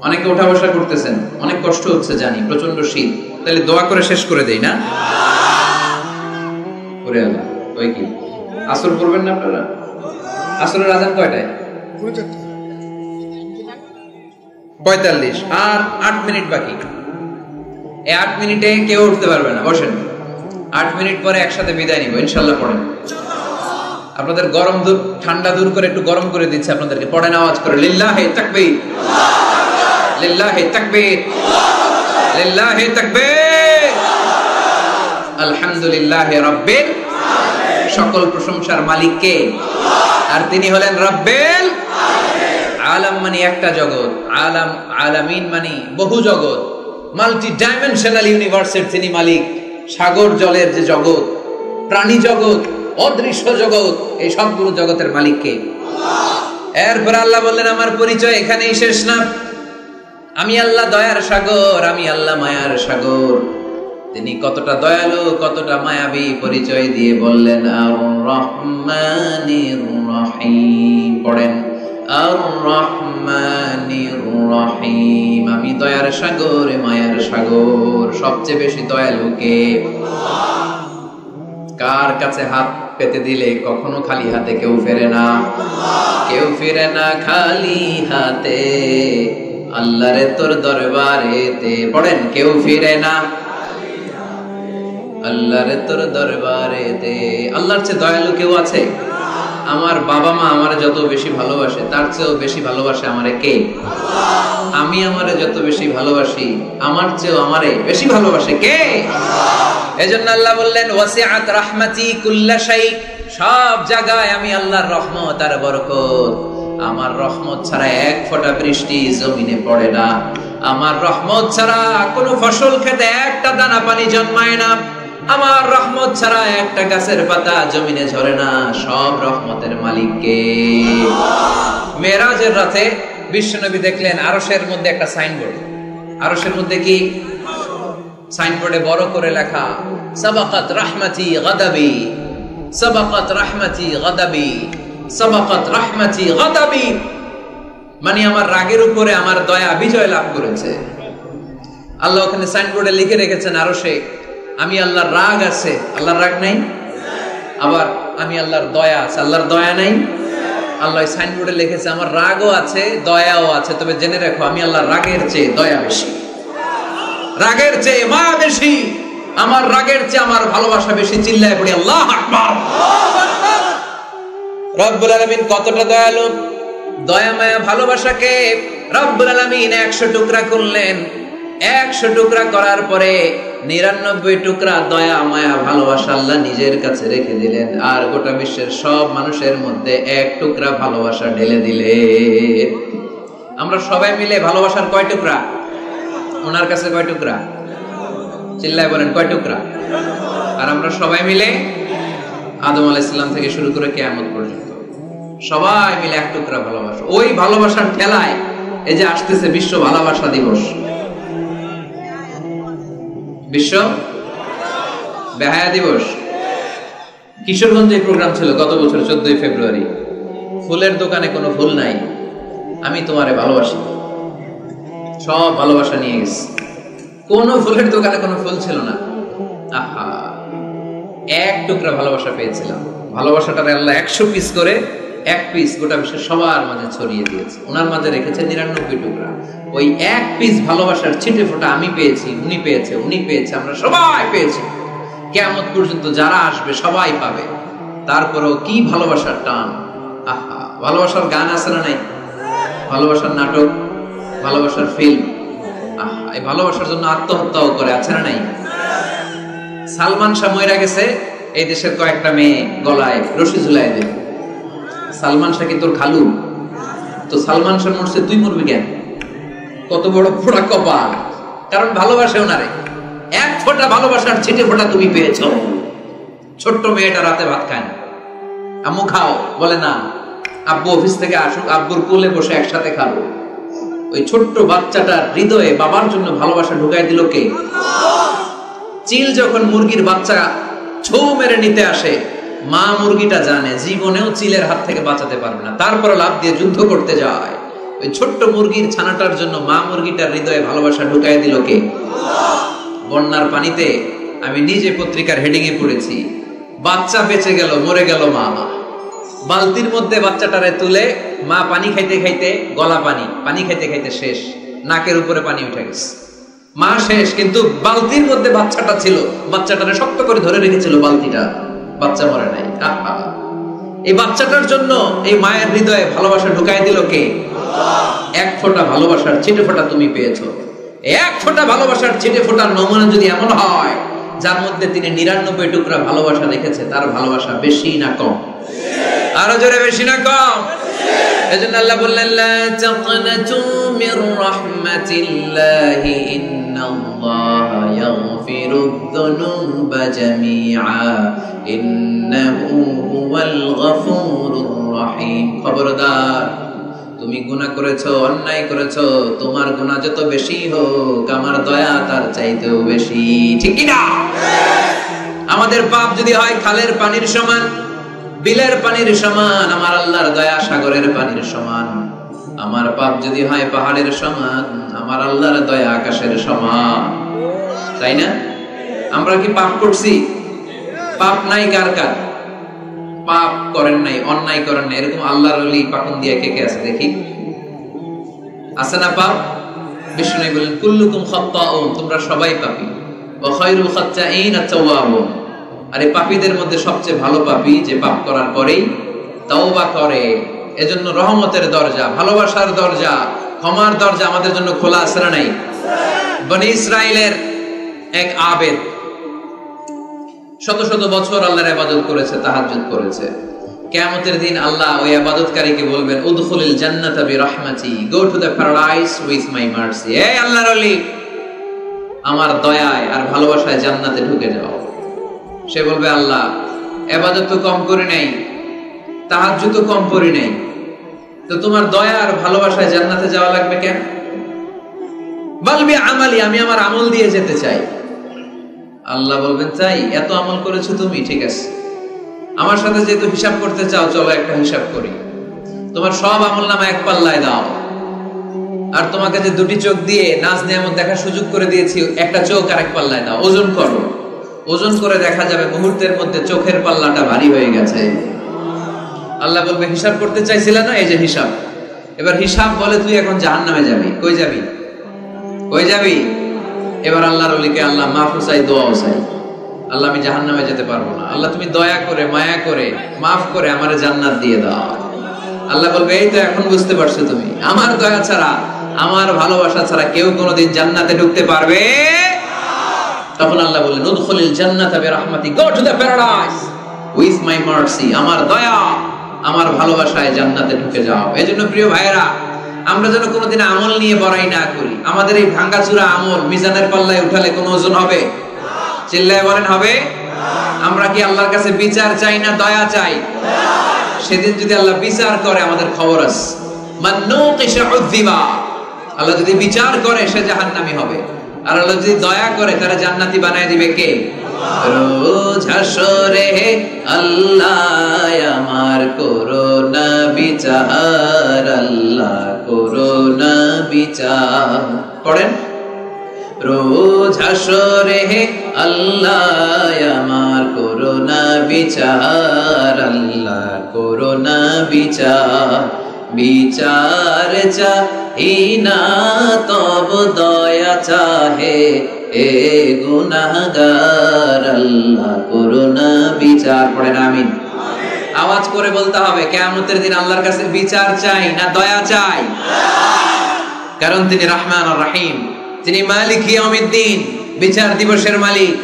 অনেকে ওঠা বসা করতেছেন, অনেক কষ্ট হচ্ছে জানি, প্রচন্ড শীত। তাহলে দোয়া করে শেষ করে দেই না? করে আল্লাহ ওই কি আসর করবেন না আপনারা? আসরের আজান কয়টায়? 45। আর 8 মিনিট বাকি। এই 8 মিনিটে কেউ উঠতে পারবে না, বসেন। 8 মিনিট পরে একসাথে বিদায় নিব ইনশাআল্লাহ। পড়েন। আপনাদের গরম দূর ঠান্ডা দূর করে একটু গরম করে দিচ্ছে আপনাদেরকে। পড়েন আওয়াজ করে, লিল্লাহি তাকবীর, লিল্লাহি তাকবীর, লিল্লাহি তাকবীর, আলহামদুলিল্লাহি রাব্বিল। সকল প্রশংসার মালিক কে? আর তিনি হলেন রাব্বিল আলাম, মানে একটা জগৎ। আলাম, আলামিন মানে বহু জগৎ, মাল্টি ডাইমেনশনাল ইউনিভার্সের তিনি মালিক। সাগর জলের যে জগৎ, প্রাণী জগৎ, অদৃশ্য জগৎ, এই সবগুলো জগতের মালিক কে? এরপর আল্লাহ বললেন আমার পরিচয় এখানেই শেষ না। আমি আল্লাহ দয়ার সাগর, আমি আল্লাহ মায়ার সাগর। তিনি কতটা দয়ালু, কতটা মায়াবী পরিচয় দিয়ে বললেন আর রহমানির রহিম। পড়েন আর রহমানির রহিম। আমি দয়ার সাগর, মায়ার সাগর। সবচেয়ে বেশি দয়ালু কে? কার কাছে হাত পেতে দিলে কখনো খালি হাতে কেউ ফেরে না, কেউ ফিরে না খালি হাতে। আল্লাহরে তোর দরবারেতে। পড়েন কেউ ফিরে না, আল্লাহরে তোর দরবারেতে। আল্লাহর চেয়ে দয়ালু কেউ আছে? আমার বাবা মা আমারে যত বেশি ভালোবাসে, তার চেয়েও বেশি ভালোবাসে আমারে কে? আমি আমারে যত বেশি ভালোবাসি, আমার চেয়েও আমারে বেশি ভালোবাসে কে? এজন্য আল্লাহ বললেন ওয়াসিআত রাহমাতি কুল্লা শাই। সব জায়গায় আমি আল্লাহর রহমত আর বরকত। আমার রহমত ছাড়া এক ফোঁটা বৃষ্টি জমিনে পড়ে না, আমার রহমত ছাড়া কোনো ফসল খেতে একটা দানা পানি জন্মায় না, আমার রহমত ছাড়া একটা গাছের পাতা জমিনে ঝরে না। সব রহমতের মালিক কে? মেরাজের রাতে বিশ্বনবী দেখলেন আরশের মধ্যে একটা সাইনবোর্ড। আরশের মধ্যে কি? সাইনবোর্ডে বড় করে লেখা সাবাকাত রাহমাতি গাদাবি, সাবাকাত রাহমাতি গাদাবি, সাবাকাত রাহমাতি গাদাবি। মানে আমার রাগের উপরে আমার দয়া বিজয় লাভ করেছে। আল্লাহ ওখানে সাইনবোর্ডে লিখে রেখেছেন আরশে আমি আল্লাহর রাগ আছে, আল্লাহর রাগ নাই। আবার আমি আল্লাহর দয়া আছে, আল্লাহর দয়া নাই। আল্লাহ সাইনবোর্ডে লিখেছে আমার রাগও আছে, দয়াও আছে। তবে জেনে রাখো আমি আল্লাহর রাগের চেয়ে দয়া বেশি, রাগের চেয়ে মায়া বেশি, আমার রাগের চেয়ে আমার ভালোবাসা বেশি। চিল্লায় পড়ি আল্লাহু আকবার। রব্বুল আলামিন কতটা দয়ালু, দয়া মায়া ভালোবাসাকে রব্বুল আলামিন 100 টুকরা করলেন। 100 টুকরা করার পরে 99 টুকরা দয়া মায়া ভালোবাসা আল্লাহ নিজের কাছে রেখে দিলেন। আর গোটা বিশ্বের সব মানুষের মধ্যে 1 টুকরা ভালোবাসা ঢেলে দিলেন। আমরা সবাই মিলে ভালোবাসার কয় টুকরা? ওনার কাছে কয় টুকরা? চিল্লায় বলেন কয় টুকরা? আর আমরা সবাই মিলে আদম আলাইহিস সালাম থেকে শুরু করে কিয়ামত পর্যন্ত সবাই মিলে 1 টুকরা ভালোবাসা। ওই ভালোবাসার ঠেলায় এই যে আসতেছে বিশ্ব ভালোবাসা দিবস, বিশ্ব বেহায়া দিবস। কিশোরগঞ্জে প্রোগ্রাম ছিল গত বছর 14 ফেব্রুয়ারি। ফুলের দোকানে কোনো ফুল নাই, আমি তোমারে ভালোবাসি। সব ভালোবাসা নিয়ে গেছে। কোন ফুলের দোকানে কোনো ফুল ছিল না। আহা, 1 টুকরা ভালোবাসা পেয়েছিলাম। ভালোবাসাটার আল্লাহ 100 পিস করে 1 পিস গোটা বিশ্বের সবার মাঝে ছড়িয়ে দিয়েছে। ওনার মাঝে রেখেছে 99 টুকরা। ওই 1 পিস ভালোবাসার ছিটে ফোঁটা আমি পেয়েছি, উনি পেয়েছে, উনি পেয়েছে, আমরা সবাই পেয়েছি। কিয়ামত পর্যন্ত যারা আসবে সবাই পাবে। তারপরেও কি ভালোবাসার টান! আহা, ভালোবাসার গান আছে না নাই? ভালোবাসার নাটক, ভালোবাসার ফিল্ম। আহা, এই ভালোবাসার জন্য আত্মহত্যাও করে, আছে না নাই? সালমান শাহ মইরা গেছে, এই দেশের কয়েকটা মেয়ে গলায় রশি ঝুলাই দেবে। সালমান শাহ কি তোর খালু? তো সালমান শাহ মরছে, তুই মরবি কেন? কত বড় ফোড়া কপাল! কারণ ভালোবাসে ওনারে। এক ফোঁটা ভালোবাসার ছিটে ফোঁটা তুমি পেয়েছো। ছোট্ট মেয়েটা রাতে ভাত খায় না, আম্মু খাও, বলে না। আব্বু অফিস থেকে আসুক, আব্বুর কোলে বসে একসাথে খাবো। ওই ছোট্ট বাচ্চাটার হৃদয়ে বাবার জন্য ভালোবাসা ঢুকাই দিল কে? চিল যখন মুরগির বাচ্চা ছৌ মেরে নিতে আসে, মা মুরগিটা জানে জীবনেও চিলের হাত থেকে বাঁচাতে পারবে না, তারপর লাফ দিয়ে যুদ্ধ করতে যায়। ওই ছোট্ট মুরগির ছানাটার জন্য মা মুরগিটার হৃদয়ে ভালোবাসা ঢুকাই দিল কে? বন্যার পানিতে আমি নিজে পত্রিকার হেডিং এ পড়েছি, বাচ্চা বেঁচে গেল, মরে গেল মা। বালতির মধ্যে বাচ্চাটারে তুলে মা পানি খাইতে খাইতে, গলা পানি খাইতে খাইতে শেষ, নাকের উপরে পানি উঠে গেছে, মা শেষ। কিন্তু বালতির মধ্যে বাচ্চাটা ছিল, বাচ্চাটারে শক্ত করে ধরে রেখেছিল বালতিটা, বাচ্চা মরে নাই। আহা, এই বাচ্চাটার জন্য এই মায়ের হৃদয়ে ভালোবাসা ঢুকাই দিল কে? এক ফোঁটা ভালোবাসার ছিটে ফোঁটা তুমি পেয়েছো। এক ফোঁটা ভালোবাসার ছিটে ফোঁটার নমুনা যদি এমন হয়, যার মধ্যে তিনি 99 টুকরা ভালোবাসা রেখেছে, তার ভালোবাসা বেশি না কম? আরো জোরে, বেশি না কম? এজন্য আল্লাহ বললেন, লা তাকনাতু মির রাহমাতিল্লাহি ইন্নাল্লাহা ইয়াগফিরুদ যুনুবা জামিআ ইন্নাহু হুয়াল গফুরুর রহিম। খবরদার, তুমি গুনাহ করেছো, অন্যায় করেছো, তোমার গুনাহ যত বেশি হোক, আমার দয়া তার চাইতেও বেশি। ঠিক কি না? আমাদের পাপ যদি হয় খালের পানির সমান, বিলের পানির সমান, আমার আল্লাহর দয়া সাগরের পানির সমান। আমার পাপ যদি হয় পাহাড়ের সমান, আমার আল্লাহর দয়া আকাশের সমান। তাই না? আমরা কি পাপ করছি? পাপ নাই কার কার? পাপ করেন নাই, অন্যায় করেন নাই, এরকম আল্লাহর ওলি পাকুন দিয়ে কে কে আছে দেখি? আছে না পাপ? বিষ্ণু বলেন, কুল্লুকুম খাত্তাউন, তোমরা সবাই পাপী, ওয়া খায়রুল খাত্তাইন আত-তাওয়াবুন। আর এই পাপীদের মধ্যে সবচেয়ে ভালো পাপী যে পাপ করার পরেই তওবা করে। এজন্য রহমতের দরজা, ভালোবাসার দরজা, ক্ষমার দরজা আমাদের জন্য খোলা আছে না নাই? বনি ইসরাইলের এক আবেদ শত শত বছর আল্লাহর ইবাদত করেছে, তাহাজ্জুদ করেছে। কিয়ামতের দিন আল্লাহ ওই ইবাদতকারীকে বলবেন, উদখুলিল জান্নাতা বিরহমাতি, go to the paradise with my mercy. এই আল্লাহর ওলি, আমার দয়ায় আর ভালোবাসায় জান্নাতে ঢুকে যাও। সে বলবে, আল্লাহ ইবাদত তো কম করি নাই, তাহাজ্জুদ তো কম করি নাই, তো তোমার দয়া আর ভালোবাসায় জান্নাতে যাওয়া লাগবে কেন? বলবি আমালি, আমি আমার আমল দিয়ে যেতে চাই। আল্লাহ বলবেন, তাই এত আমল করেছো তুমি, ঠিক আছে, আমার সাথে যেহেতু হিসাব করতে চাও, চলো একটা হিসাব করি। তোমার সব আমল নামা এক পাল্লায় দাও, আর তোমাকে যে দুটি চোখ দিয়ে নাজ নিয়ামত দেখার সুযোগ করে দিয়েছি, একটা চোখ আর এক পাল্লায় দাও, ওজন করো। ওজন করে দেখা যাবে মুহূর্তের মধ্যে চোখের পাল্লাটা ভারী হয়ে গেছে। আল্লাহ বলবে, হিসাব করতে চাইছিলে না, এই যে হিসাব। এবার হিসাব বলে, তুই এখন জাহান্নামে যাবি। কই যাবি? কই যাবি? এবার আল্লাহর ওলিকে আল্লাহ মাফ চাই, দোয়াও চাই। আল্লাহ, আমি জাহান্নামে যেতে পারবো না, আল্লাহ তুমি দয়া করে, মায়া করে, মাফ করে আমারে জান্নাত দিয়ে দাও। আল্লাহ বলবে, এই তো এখন বুঝতে পারছো তুমি, আমার দয়া ছাড়া, আমার ভালোবাসা ছাড়া কেউ কোনোদিন জান্নাতে ঢুকতে পারবে। তখন আল্লাহ বললেন, উদখুলিল জান্নাতা বিরহমাতি, go to the paradise with my mercy, আমার দয়া, আমার ভালোবাসায় জান্নাতে ঢুকে যাও। এজন্য প্রিয় ভাইয়েরা, আমরা যেন কোনোদিন আমল নিয়ে বড়াই না করি। আমাদের এই ভাঙ্গাচুরা আমল মিজানের পাল্লায় উঠালে কোনো ওজন হবে? চিল্লায় বলেন, হবে? আমরা কি আল্লাহর কাছে বিচার চাই না দয়া চাই? সেদিন যদি আল্লাহ বিচার করে, আমাদের খবর আছে। মান নুকিশা উযিবা, আল্লাহ যদি বিচার করে সে জাহান্নামী হবে, আর আল্লাহ যদি দয়া করে তারা জান্নাতি বানায় দিবে কে? রোজ হাসরে আল্লাহ আমার করোনা বিচার, আল্লাহ করোনা বিচার। পড়েন, রোজ হাসরে আল্লাহ আমার করোনা বিচার, আল্লাহ করোনা বিচার। বিচার চাহি না তব দয়া চাহে, এ গুনাহগার, আল্লাহ করোনা বিচার। পড়েন আমিন। আওয়াজ করে বলতে হবে, কিয়ামতের দিন আল্লাহর কাছে বিচার চাই না দয়া চাই? কারণ তিনি রহমান আর রহিম, তিনি মালিক ইয়াউমিদ্দিন, বিচার দিবসের মালিক।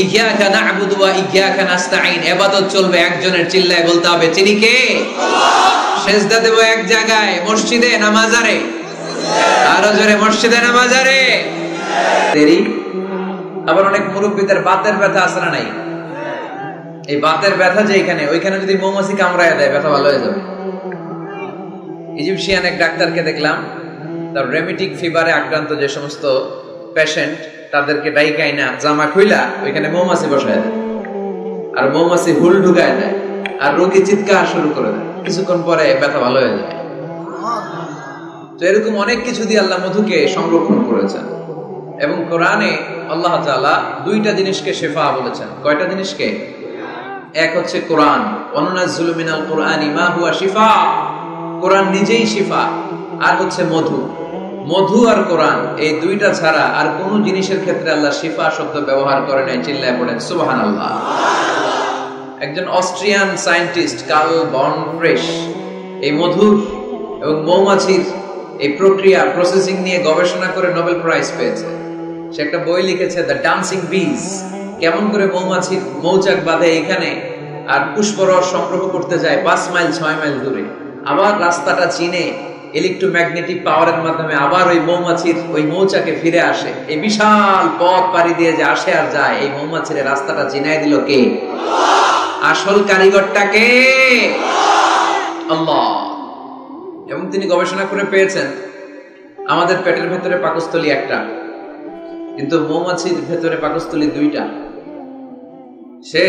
ইয়্যাকা না'বুদু ওয়া ইয়্যাকা নাস্তাঈন, ইবাদত চলবে একজনের, চিল্লায় বলতে হবে তিনি কে? সিজদা দেব এক জায়গায়, মসজিদে না মাজারে? আরো জোরে, মসজিদে না মাজারে? দেরি। আবার অনেক মুরব্বিদের বাতের ব্যথা আছে না নাই? এই বাতের ব্যথা যে এখানে, ওইখানে যদি মৌমাছি কামড়ায় দেয় ব্যথা ভালো হয়ে যাবে। ইজিপশিয়ান এক ডাক্তারকে দেখলাম, তার রেমিটিক ফিভারে আক্রান্ত যে সমস্ত পেশেন্ট তাদেরকে ডাইকাই না জামা খুইলা ওইখানে মৌমাছি বসায় দেয়, আর মৌমাছি হুল ঢুকায় দেয়, আর রোগী চিৎকার শুরু করে দেয়, কিছুক্ষণ পরে ব্যথা ভালো হয়ে যায়। তো এরকম অনেক কিছু দিয়ে আল্লাহ মধুকে সংরক্ষণ করেছেন। এবং কোরআনে আল্লাহ তাআলা দুইটা জিনিসকে শিফা বলেছেন। কয়টা জিনিসকে? এক হচ্ছে কোরআন, ওয়ানুনাজ্জিলু মিনাল কুরআনি মা হুয়া শিফা, কোরআন নিজেই শিফা। আর হচ্ছে মধু। মধু আর কোরআন, এই দুইটা ছাড়া আর কোন জিনিসের ক্ষেত্রে আল্লাহ শিফা শব্দ ব্যবহার করে নাই। চিল্লায় পড়েন সুবহানাল্লাহ। একজন অস্ট্রিয়ান সায়েন্টিস্ট কার্ল বন ফ্রেশ এই মধুর এবং মৌমাছির এই প্রক্রিয়া প্রসেসিং নিয়ে গবেষণা করে নোবেল প্রাইজ পেয়েছে। সে একটা বই লিখেছে, দ্য ডান্সিং বিজ, কেমন করে মৌমাছির মৌচাক বাঁধে এখানে আর পুষ্পরস সংগ্রহ করতে যায় 5 মাইল 6 মাইল দূরে, আবার রাস্তাটা চিনে ইলেকট্রোম্যাগনেটিক পাওয়ারের মাধ্যমে আবার ওই মৌমাছির ওই মৌচাকে ফিরে আসে। এই বিশাল পথ পাড়ি দিয়ে যে আসে আর যায়, এই মৌমাছির রাস্তাটা চিনাই দিল কে? আসল কারিগরটা কে? আল্লাহ। এবং তিনি গবেষণা করে পেয়েছেন আমাদের পেটের ভেতরে পাকস্থলী একটা, কিন্তু মৌমাছির ভেতরে পাকস্থলী দুইটা। সে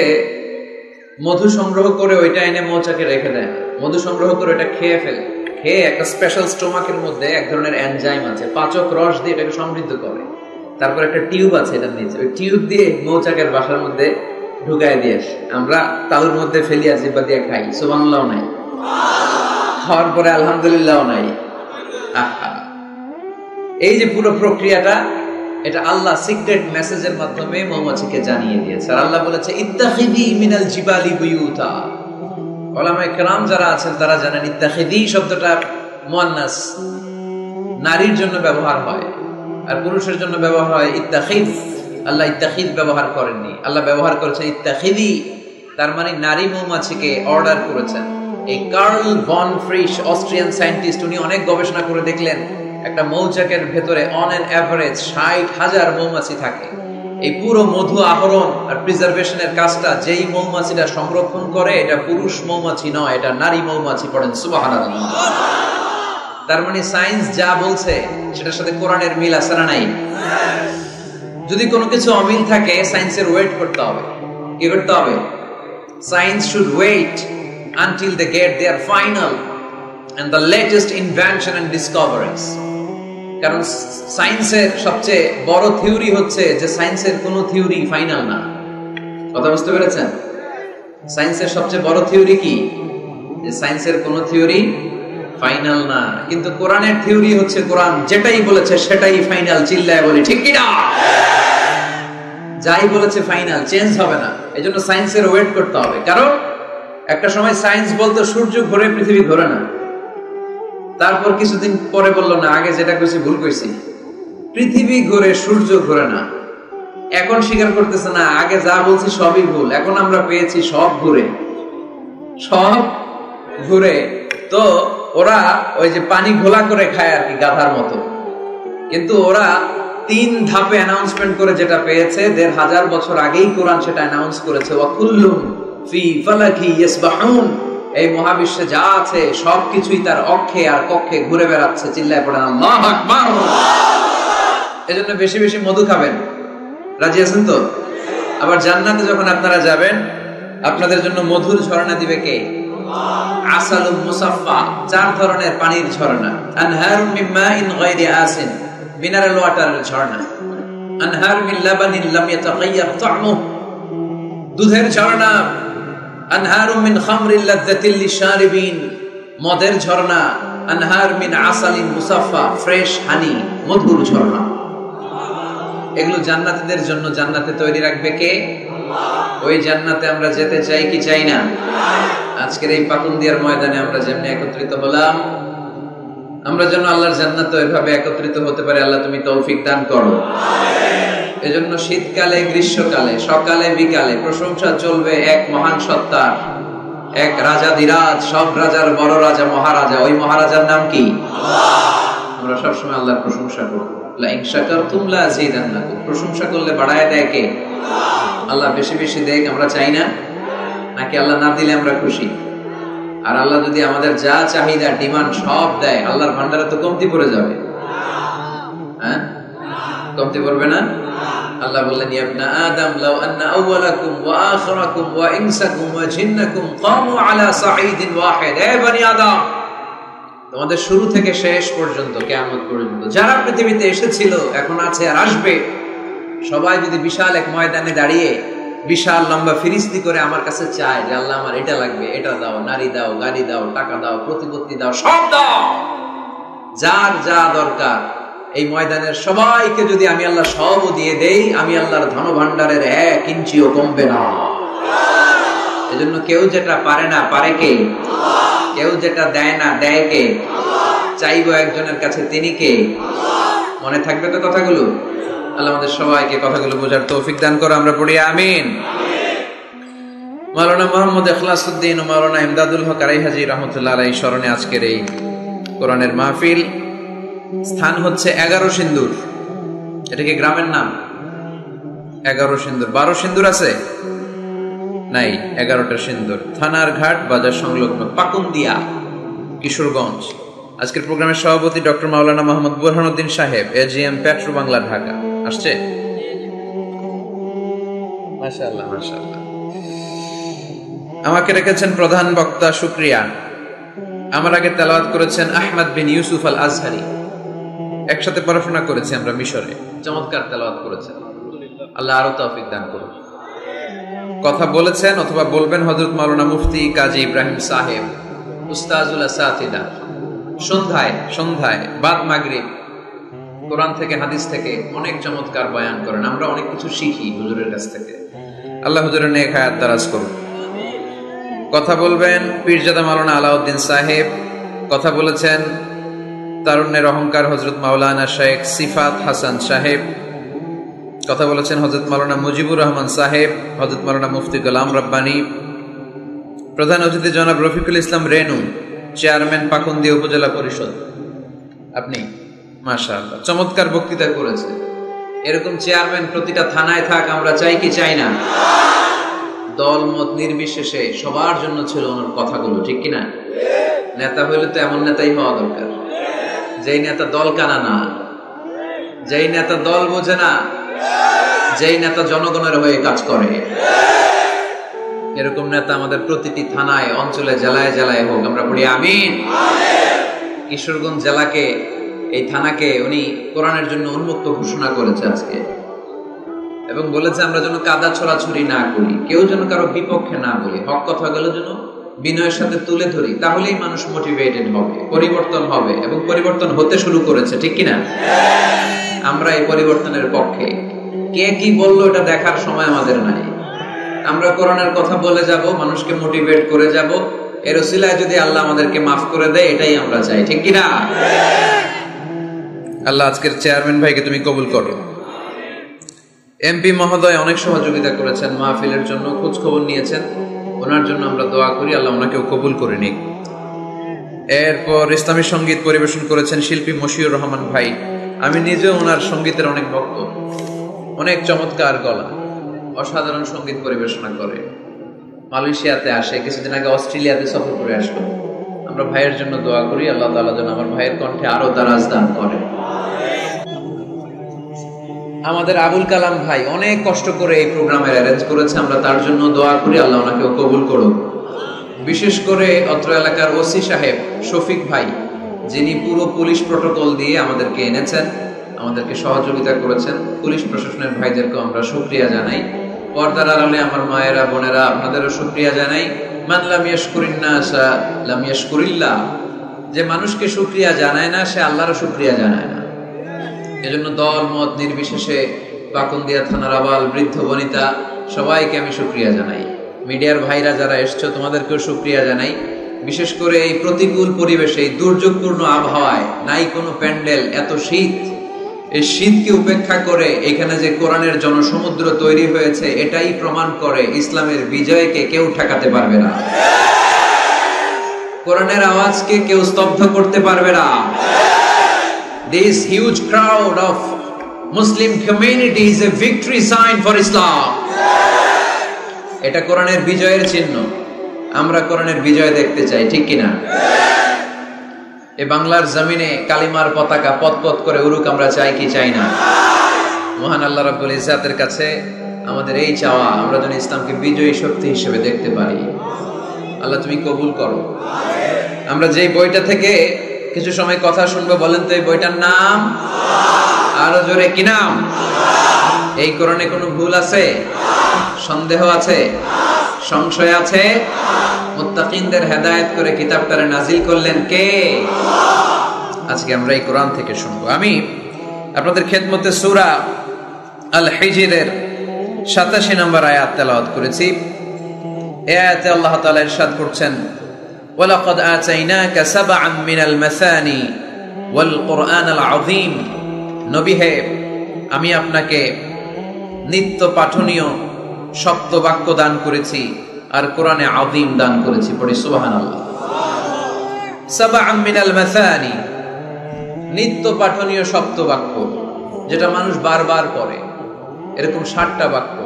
মধু সংগ্রহ করে ওইটা এনে মৌচাকে রেখে দেয়, মধু সংগ্রহ করে ওটা খেয়ে ফেলে, খেয়ে একটা স্পেশাল স্টোমাকের মধ্যে এক ধরনের এনজাইম আছে, পাচক রস দিয়ে এটাকে সমৃদ্ধ করে। তারপর একটা টিউব আছে এটার নিচে, ওই টিউব দিয়ে মৌচাকের বাসার মধ্যে ঢুকায় দিয়ে আসে। আমরা তালুর মধ্যে ফেলিয়া জিব্বা দিয়ে খাই, সুবহানাল্লাহ নাই, খাওয়ার পরে আলহামদুলিল্লাহ নাই। এই যে পুরো প্রক্রিয়াটা, এটা আল্লাহ সিক্রেট মেসেজের মাধ্যমে মৌমাছিকে জানিয়ে দিয়েছে। আর আল্লাহ বলেছে ইত্তাখিদি মিনাল জিবালি বুয়ুতা। উলামায়ে কেরাম যারা আছেন তারা জানেন ইত্তাখিদি শব্দটা মুয়ান্নাস, নারীর জন্য ব্যবহার হয়, আর পুরুষের জন্য ব্যবহার হয় ইত্তাখিদ। আল্লাহ ইত্তাখিদ ব্যবহার করেননি, আল্লাহ ব্যবহার করেছেন ইত্তাখিদি। তার মানে নারী মৌমাছিকে অর্ডার করেছেন। এই Karl von Frisch Austrian scientist, উনি অনেক গবেষণা করে দেখলেন একটা মৌচাকের ভেতরে অন এন এভারেজ 60,000 মৌমাছি থাকে। এই পুরো মধু আহরণ আর প্রিজার্ভেশনের কাজটা যেই মৌমাছিটা সংরক্ষণ করে, এটা পুরুষ মৌমাছি নয়, এটা নারী মৌমাছি। পড়েন সুবহানাল্লাহ। তার মানে সায়েন্স যা বলছে সেটার সাথে কোরআনের মিল আছে না নাই? যদি কোনো কিছু অমিল থাকে, সায়েন্সের ওয়েট করতে হবে। কি করতে হবে? Science should wait until they get their final and the latest invention and discoveries. কারণ সায়েন্সের সবচেয়ে বড় থিওরি হচ্ছে যে সায়েন্সের কোনো থিওরি ফাইনাল না। কথা বুঝতে পেরেছেন? সায়েন্সের সবচেয়ে বড় থিওরি কি? যে সায়েন্সের কোনো থিওরি ফাইনাল না। কিন্তু কোরআনের থিওরি হচ্ছে কোরআন যেটাই বলেছে সেটাই ফাইনাল। চিল্লায় বলি ঠিক কি না? যাই বলেছে ফাইনাল, চেঞ্জ হবে না। এজন্য সায়েন্সের ওয়েট করতে হবে। কারণ একটা সময় সায়েন্স বলতো সূর্য ঘোরে, পৃথিবী ঘোরে না। তারপর কিছুদিন পরে বললো না, আগে যেটা কইছি ভুল কইছি, পৃথিবী ঘোরে, সূর্য ঘোরে না। এখন স্বীকার করতেছে না, আগে যা বলছি সবই ভুল। এখন আমরা পেয়েছি সব ঘুরে, সব ঘুরে। তো ওরা ওই যে পানি ঘোলা করে খায় আর কি, গাধার মতো। কিন্তু ওরা 3 ধাপে অ্যানাউন্সমেন্ট করে যেটা পেয়েছে, 1500 বছর আগেই কোরআন সেটা অ্যানাউন্স করেছে। ওয়া কুল্লুম ফি ফালাকি ইয়াসবাহুন। এই মহাবিশ্বে যা আছে সবকিছুই তার অক্ষে আর কক্ষে ঘুরে বেড়াচ্ছে। চিল্লায় পড়েন আল্লাহু আকবার। এজন্য বেশি বেশি মধু খাবেন। রাজি আছেন তো? আবার জান্নাতে যখন আপনারা যাবেন, আপনাদের জন্য মধুর ঝর্ণা দিবে কে? আসালুম মুসাফফা, 4 ধরনের পানির ঝর্ণা। আনহারুম মিন মাইন গায়রি আসিন, মিনারেল ওয়াটারের ঝর্ণা। আনহার মিন লাবানিন লাম ইয়াতাগায়্যার তা'মুহু, দুধের ঝর্ণা। আনহারুম মিন খামরিল লাযযাতিল লিশারিবিন, মদের ঝর্ণা। আনহার মিন আসালিন মুসাফফা, ফ্রেশ হানি, মধুর ঝর্ণা। এগুলো জান্নাতীদের জন্য জান্নাতে তৈরি রাখবে কে? ওই জান্নাতে আমরা যেতে চাই কি চাই না? আজকের এই পাকুন্দিয়ার ময়দানে আমরা যেমনি একত্রিত হলাম, আমরা যেন আল্লাহর জান্নাতে এভাবে একত্রিত হতে পারি, আল্লাহ তুমি তৌফিক দান করো। এজন্য শীতকালে গ্রীষ্মকালে সকালে বিকালে প্রশংসা চলবে এক মহান সত্তার, এক রাজাধিরাজ, সব রাজার বড় রাজা, মহারাজা। ওই মহারাজার নাম কি? আমরা সবসময় আল্লাহর প্রশংসা করব। লা ইন শাকারতুম লা আযীদান্নাকুম। প্রশংসা করলে বাড়ায় দেয় কে? আল্লাহ বেশি বেশি দেয় আমরা চাই না, নাকি আল্লাহ না দিলে আমরা খুশি? আর আল্লাহ যদি আমাদের যা চাহিদা ডিমান্ড সব দেয়, আল্লাহর ভান্ডারে তো কমতি পড়ে যাবে। হ্যাঁ, কমতি পড়বে না? আল্লাহ বললেন, ইয়া ইবনা আদম লাউ আন্না আউওয়ালাকুম ওয়া আখিরাকুম ওয়া ইনসাকুম ওয়া জিন্নাকুম কামু আলা সাঈদিন ওয়াহিদ। হে বনি আদম, তোমাদের শুরু থেকে শেষ পর্যন্ত, কিয়ামত পর্যন্ত যারা পৃথিবীতে এসেছিল, এখন আছে আর আসবে, সবাই যদি বিশাল এক ময়দানে দাঁড়িয়ে বিশাল লম্বা ফিরিস্তি করে আমার কাছে চায় যে আল্লাহ আমার এটা লাগবে, এটা দাও, নারী দাও, গাড়ি দাও, টাকা দাও, প্রতিপত্তি দাও, সব দাও, যার যা দরকার, এই ময়দানের সবাইকে যদি আমি আল্লাহ সব দিয়ে দেই, আমি আল্লাহর ধন ভান্ডারের 1 ইঞ্চিও কমবে না। এজন্য কেউ যেটা পারে না পারে কে? কেউ যেটা দেয় না দেয় কে? চাইবো একজনের কাছে, তিনি কে? মনে থাকবে তো কথাগুলো? আল্লাহ আমাদের সবাইকে কথাগুলো বোঝার তৌফিক দান করো, আমরা পড়ি আমিন। মাওলানা মুহাম্মদ ইখলাসউদ্দিন ও মাওলানা ইমদাদুল হক আরাইহাজি রাহমাতুল্লাহ আলাইহি স্মরণে আজকের এই কোরআনের মাহফিল। স্থান হচ্ছে 11 সিন্দুর। এটা কি গ্রামের নাম? 11 সিন্দুর। 12 সিন্দুর আছে? নাই, 11টা সিন্দুর। থানার ঘাট বাজার সংলগ্ন পাকুন্দিয়া, কিশোরগঞ্জ। আজকের প্রোগ্রামের সভাপতি ডক্টর মাওলানা মোহাম্মদ বুরহানুদ্দিন সাহেব, এজিএম পেট্রো বাংলা, ঢাকা। আসছে? মাশাআল্লাহ মাশাআল্লাহ। আমাকে রেখেছেন প্রধান বক্তা, শুকরিয়া। আমার আগে তেলাওয়াত করেছেন আহমদ বিন ইউসুফ আল আজহারি। একসাথে পড়াশোনা করেছি আমরা মিশরে। চমৎকার তেলাওয়াত করেছেন, আল্লাহ আরো তৌফিক দান করুন। কথা বলেছেন অথবা বলবেন হযরত মাওলানা মুফতি কাজী ইব্রাহিম সাহেব, উস্তাজুল আসাতিদা। সন্ধ্যায় বাদ মাগরিব কোরআন থেকে হাদিস থেকে অনেক চমৎকার বয়ান করেন। আমরা অনেক কিছু শিখি হুজুরের কাছ থেকে। আল্লাহ হুজুরের নেক হায়াত দারাজ করুন। কথা বলবেন পীরজাদা মাওলানা আলাউদ্দিন সাহেব। কথা বলেছেন তারুণ্যের অহংকার হযরত মাওলানা শেখ সিফাত হাসান সাহেব। কথা বলেছেন হযরত মাওলানা মুজিবুর রহমান সাহেব, হযরত মাওলানা মুফতি গোলাম রব্বানী। প্রধান অতিথি জনাব রফিকুল ইসলাম রেনু, চেয়ারম্যান পাকুন্দিয়া উপজেলা পরিষদ। আপনি মাশাআল্লাহ চমৎকার বক্তৃতা করেছে। এরকম চেয়ারম্যান প্রতিটা থানায় থাক, আমরা চাই কি চাই না? দল মত নির্বিশেষে সবার জন্য ছিল ওনার কথাগুলো, ঠিক কিনা? নেতা হইলে তো এমন নেতাই হওয়া দরকার, যেই নেতা দল কানা না, যেই নেতা দল বোঝে না, যেই নেতা জনগণের হয়ে কাজ করে। এরকম নেতা আমাদের প্রতিটি থানায়, অঞ্চলে, জেলায় জেলায় হোক, আমরা পড়ি আমিন। কিশোরগঞ্জ জেলাকে, এই থানাকে উনি কোরআনের জন্য উন্মুক্ত ঘোষণা করেছে আজকে, এবং বলেছে আমরা যেন কাদা ছড়াছড়ি না করি, কেউ যেন কারো বিপক্ষে না বলি, হক কথাগুলো যেন বিনয়ের সাথে তুলে ধরি, তাহলেই মানুষ মোটিভেটেড হবে, পরিবর্তন হবে, এবং পরিবর্তন হতে শুরু করেছে, ঠিক কিনা? আমরা এই পরিবর্তনের পক্ষে। কে কি বললো এটা দেখার সময় আমাদের নাই। আমরা কোরআনের কথা বলে যাব, মানুষকে মোটিভেট করে যাব, এর ওসিলায় যদি আল্লাহ আমাদেরকে মাফ করে দেয়, এটাই আমরা চাই, ঠিক কিনা? আল্লাহ আজকের চেয়ারম্যান ভাইকে তুমি কবুল করো। এমপি মহোদয় অনেক সহযোগিতা করেছেন, মাহফিলের জন্য খোঁজ খবর নিয়েছেন, ওনার জন্য আমরা দোয়া করি আল্লাহ ওনাকেও কবুল করে নিক। এরপর ইসলামী সঙ্গীত পরিবেশন করেছেন শিল্পী মশিউর রহমান ভাই। আমি নিজেও ওনার সঙ্গীতের অনেক ভক্ত, অনেক চমৎকার গলা, অসাধারণ সঙ্গীত পরিবেশনা করে। মালয়েশিয়াতে আসে, কিছুদিন আগে অস্ট্রেলিয়াতে সফর করে আসলো। আমরা ভাইয়ের জন্য দোয়া করি আল্লাহ তাআলা যেন আমার ভাইয়ের কণ্ঠে আরো দারাজ দান করে। আমাদের আবুল কালাম ভাই অনেক কষ্ট করে এই প্রোগ্রামের অ্যারেঞ্জ করেছে, আমরা তার জন্য দোয়া করি আল্লাহ ওনাকেও কবুল করুন। বিশেষ করে অত্র এলাকার ওসি সাহেব শফিক ভাই, যিনি পুরো পুলিশ প্রটোকল দিয়ে আমাদেরকে এনেছেন, আমাদেরকে সহযোগিতা করেছেন। পুলিশ প্রশাসনের ভাইদেরকে আমরা শুকরিয়া জানাই। পর্দার আড়ালে আমার মায়েরা, বোনেরা, আপনাদেরও শুকরিয়া জানাই। মান লাম ইয়াশকুরিন নাসা লাম ইয়াশকুরিল্লাহ। যে মানুষকে শুকরিয়া জানায় না, সে আল্লাহরও শুকরিয়া জানায় না। এজন্য দল মত নির্বিশেষে পাকুন্দিয়া থানার আবাল, বৃদ্ধ বনিতা, সবাইকে আমি শুকরিয়া জানাই। মিডিয়ার ভাইরা যারা এসছো, তোমাদেরকেও শুকরিয়া জানাই। বিশেষ করে এই প্রতিকূল পরিবেশে, এই দুর্যোগপূর্ণ আবহাওয়ায়, নাই কোনো প্যান্ডেল, এত শীত, এই শীতকে উপেক্ষা করে এখানে যে কোরআনের জনসমুদ্র তৈরি হয়েছে, এটাই প্রমাণ করে ইসলামের বিজয়কে কেউ ঠেকাতে পারবে না। কোরআনের আওয়াজকে কেউ স্তব্ধ করতে পারবে না। This huge crowd of Muslim community is a victory sign for Islam. এটা কোরআনের বিজয়ের চিহ্ন। আমরা কোরআনের বিজয় দেখতে চাই, ঠিক কিনা? এই বাংলার জমিনে কালিমার পতাকা পতপত করে উড়ুক, আমরা চাই কি চাই না? মহান আল্লাহ রাব্বুল ইজ্জাতের কাছে আমাদের এই চাওয়া, আমরা যেন ইসলামকে বিজয়ী শক্তি হিসেবে দেখতে পারি। আল্লাহ তুমি কবুল করো। আমরা যেই বইটা থেকে কিছু সময় কথা শুনবো, বলেন তো এই বইটার নাম? আরো জোরে, কি নাম? এই কোরআনে কোনো ভুল আছে? সন্দেহ আছে? সংশয় আছে? মুত্তাকিনদের হেদায়েত করে কিতাবটারে নাজিল করলেন কে? আজকে আমরা এই কোরআন থেকে শুনবো। আমি আপনাদের খেদমতে সূরা আল হিজরের 87 নম্বর আয়াত তেলাওয়াত করেছি। এই আয়াতে আল্লাহ তাআলা ইরশাদ করছেন, ওয়ালাকাদ আতাইনাকা সাবআন মিনাল মাসানি ওয়াল কুরআনাল আযীম। নবী হে, আমি আপনাকে নিত্য পাঠনীয় শব্দ বাক্য দান করেছি আর কোরআনে আযীম দান করেছি। পড়ি সুবহানাল্লাহ। সাবআন মিনাল মাসানি, নিত্য পাঠনীয় শব্দ বাক্য, যেটা মানুষ বারবার পড়ে, এরকম 60টা বাক্য।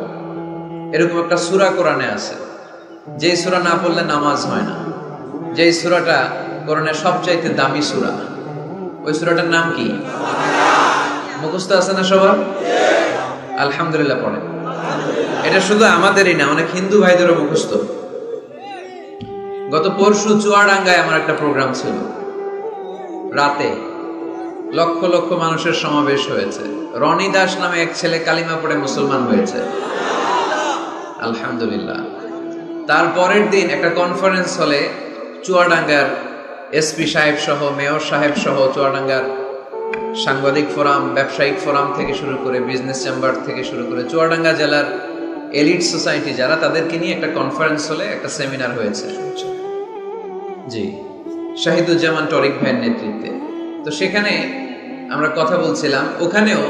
এরকম একটা সূরা কোরআনে আছে, যে সূরা না পড়লে নামাজ হয় না। যে সূরাটা কোরআনের সবচাইতে দামি সূরা, ওই সূরাটার নাম কি? মুখস্থ আছে না সবার? আলহামদুলিল্লাহ পড়ে। এটা শুধু আমাদেরই না, অনেক হিন্দু ভাইদেরও মুখস্থ। গত পরশু চুয়াডাঙ্গায় আমার একটা প্রোগ্রাম ছিল, রাতে লক্ষ লক্ষ মানুষের সমাবেশ হয়েছে। রনি দাস নামে এক ছেলে কালিমা পড়ে মুসলমান হয়েছে, আলহামদুলিল্লাহ। তারপরের দিন একটা কনফারেন্স হলে চুয়াডাঙ্গার এসপি সাহেব সহ, মেয়র সাহেব সহ, চুয়াডাঙ্গার সাংবাদিক ফোরাম, ব্যবসায়িক ফোরাম থেকে শুরু করে, বিজনেস চেম্বার থেকে শুরু করে, চুয়াডাঙ্গা জেলার এলিট সোসাইটি যারা, তাদেরকে নিয়ে একটা কনফারেন্স হলে একটা সেমিনার হয়েছে, জি, শাহিদুজ্জামান টরিক ভাইয়ের নেতৃত্বে। তো সেখানে আমরা কথা বলছিলাম, ওখানেও